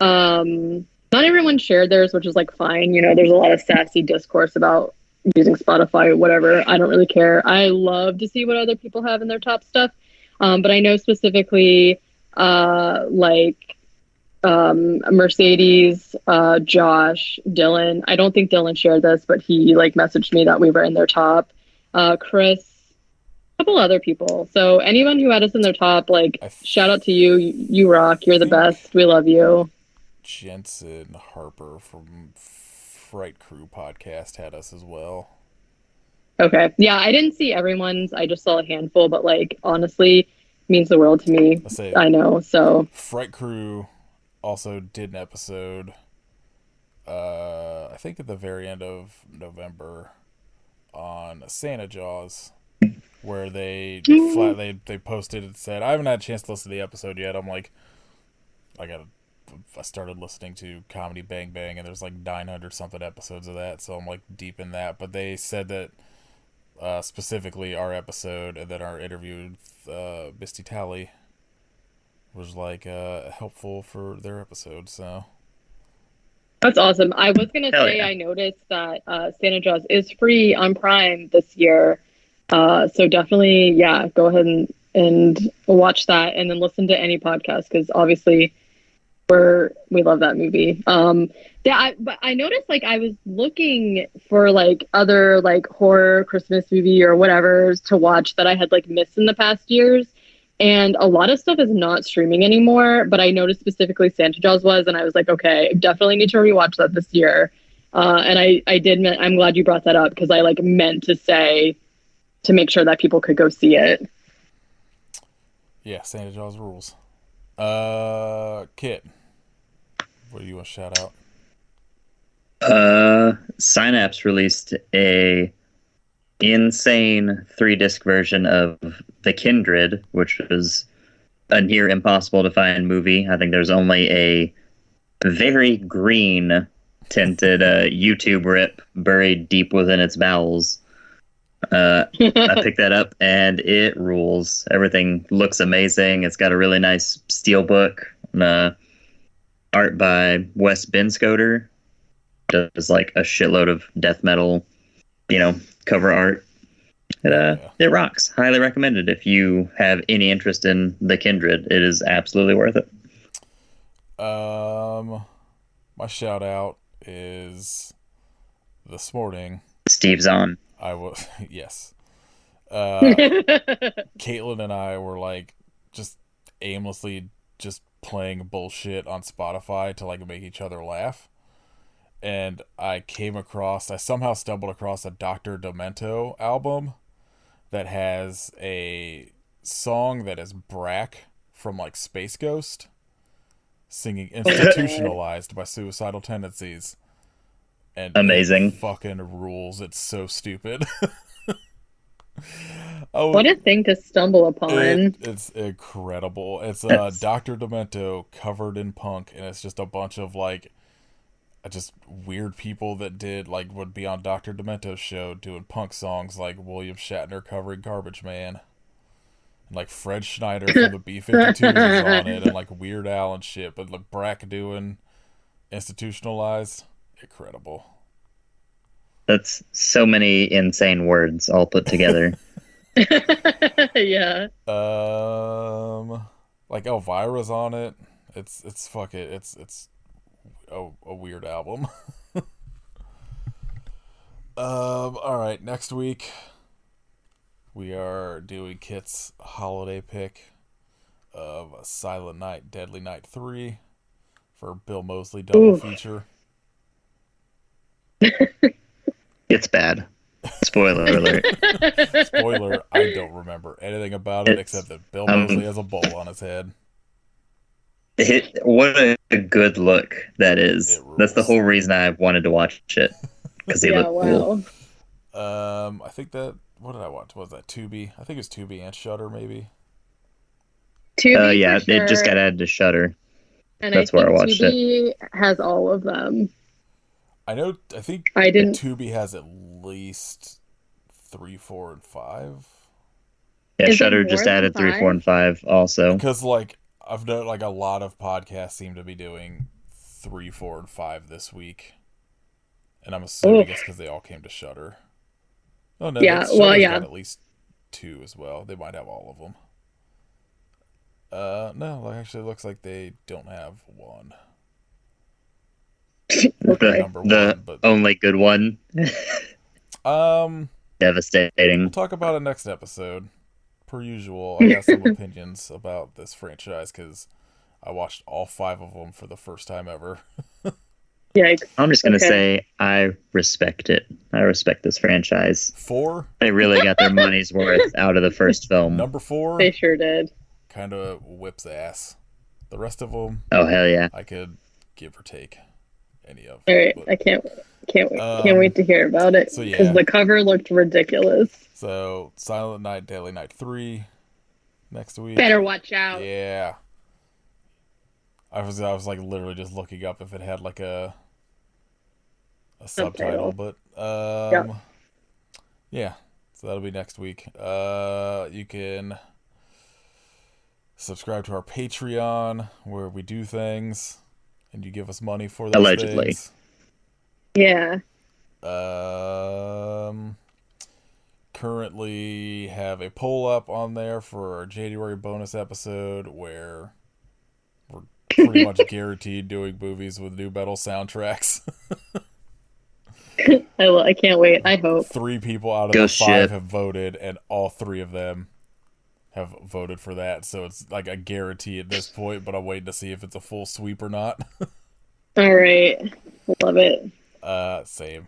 not everyone shared theirs, which is like fine. You know, there's a lot of sassy discourse about using Spotify or whatever. I don't really care. I love to see what other people have in their top stuff. But I know specifically Mercedes, Josh, Dylan. I don't think Dylan shared this, but he like messaged me that we were in their top. Chris, a couple other people. So anyone who had us in their top, like shout out to you. You rock. You're the best. We love you. Jensen Harper from Fright Crew podcast had us as well. Okay. Yeah, I didn't see everyone's. I just saw a handful, but like honestly, means the world to me. I know. So Fright Crew also did an episode, I think at the very end of November, on Santa Jaws, where they posted and said, I haven't had a chance to listen to the episode yet. I'm like, I gotta I started listening to Comedy Bang Bang, and there's like 900 something episodes of that, so I'm like deep in that. But they said that specifically our episode and then our interview with Misty Talley was like helpful for their episode. So That's awesome. I was gonna Hell say yeah. I noticed that Santa Jaws is free on Prime this year, so definitely, yeah, go ahead and watch that, and then listen to any podcast because obviously we love that movie. Yeah, but I noticed like I was looking for like other like horror Christmas movie or whatever to watch that I had like missed in the past years. And a lot of stuff is not streaming anymore, but I noticed specifically Santa Jaws was, and I was like, okay, I definitely need to rewatch that this year. And I did. I'm glad you brought that up because I like meant to say to make sure that people could go see it. yeah, Santa Jaws rules. Kit, what do you want to shout out? Synapse released a insane 3-disc version of The Kindred, which was a near impossible to find movie. I think there's only a very green tinted YouTube rip buried deep within its bowels. I picked that up and it rules. Everything looks amazing. It's got a really nice steelbook. Art by Wes Binscoter. Does like a shitload of death metal, cover art. It rocks. Highly recommended if you have any interest in The Kindred. It is absolutely worth it. My shout out is this morning. Steve's on. I was yes. Caitlin and I were like just aimlessly just playing bullshit on Spotify to like make each other laugh. And I somehow stumbled across a Dr. Demento album that has a song that is Brack from like Space Ghost singing Institutionalized by Suicidal Tendencies. And amazing. It fucking rules. It's so stupid. What a thing to stumble upon. It's incredible. It's Dr. Demento covered in punk, and it's just a bunch of like just weird people that would be on Dr. Demento's show doing punk songs, like William Shatner covering Garbage Man, and like Fred Schneider from the B-52s is on it, and like Weird Al and shit. But like Brack doing Institutionalized, incredible. That's so many insane words all put together. Yeah. Like Elvira's on it. It's fuck it. It's a weird album. All right, next week we are doing Kit's holiday pick of Silent Night, Deadly Night 3 for Bill Moseley double feature. It's bad. Spoiler alert. Spoiler, I don't remember anything about it except that Bill Moseley has a bowl on his head. What a good look that is. That's the whole reason I wanted to watch it. Because they look cool. I think that, what did I watch? Was that Tubi? I think it was Tubi and Shudder, maybe. Tubi, yeah, sure. It just got added to Shudder. And that's where I watched Tubi has all of them. I think Tubi has at least 3, 4, and 5. Yeah, Shudder just added 3, 4, and 5 also. Because like I've known like a lot of podcasts seem to be doing 3, 4, and 5 this week, and I'm assuming it's because they all came to Shudder. Oh no, yeah, Shudder's got at least 2 as well. They might have all of them. No, it actually looks like they don't have 1. The only good one. Devastating. We'll talk about it next episode. Per usual, I got some opinions about this franchise because I watched all 5 of them for the first time ever. Yikes. I'm just going to say I respect it. I respect this franchise. 4? They really got their money's worth out of the first film. Number 4? They sure did. Kind of whips ass. The rest of them, oh hell yeah, I could give or take any of. All right, I can't wait to hear about it because the cover looked ridiculous. So Silent Night, Deadly Night 3 next week. Better watch out. Yeah. I was like literally just looking up if it had like a subtitle, but Yep. yeah. So that'll be next week. You can subscribe to our Patreon where we do things and you give us money for those Allegedly. things. Yeah. Currently have a poll up on there for our January bonus episode where we're pretty much guaranteed doing movies with new metal soundtracks. I can't wait. I hope. 3 people out of Ghost the 5 ship. have voted, and all 3 of them have voted for that. So it's like a guarantee at this point, but I'm waiting to see if it's a full sweep or not. All right. Love it. Same.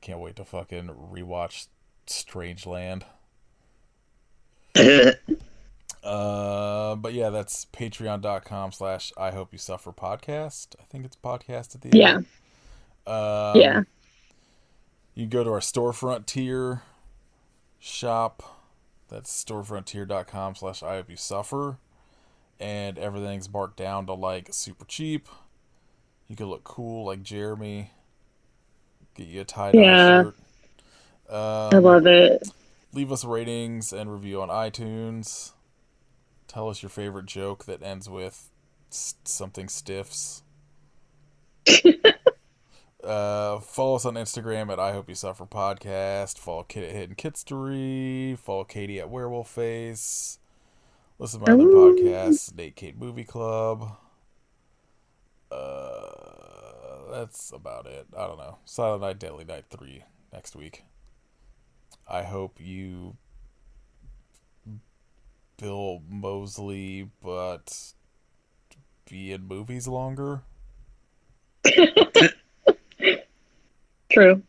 Can't wait to fucking rewatch Strangeland. But yeah, that's patreon.com/I hope you suffer podcast. I think it's podcast at the end. Yeah. You can go to our storefront tier shop. That's storefrontier.com/I hope you suffer. And everything's marked down to like super cheap. You can look cool like Jeremy. Get you a tie-dye shirt. I love it. Leave us ratings and review on iTunes. Tell us your favorite joke that ends with something stiffs. Follow us on Instagram at I Hope You Suffer Podcast. Follow Kit at Hidden Kitstery. Follow Katie at Werewolf Face. Listen to my other podcasts, Nate Kate Movie Club. That's about it. I don't know. Silent Night, Deadly Night 3 next week. I hope you Bill Moseley, but be in movies longer. True.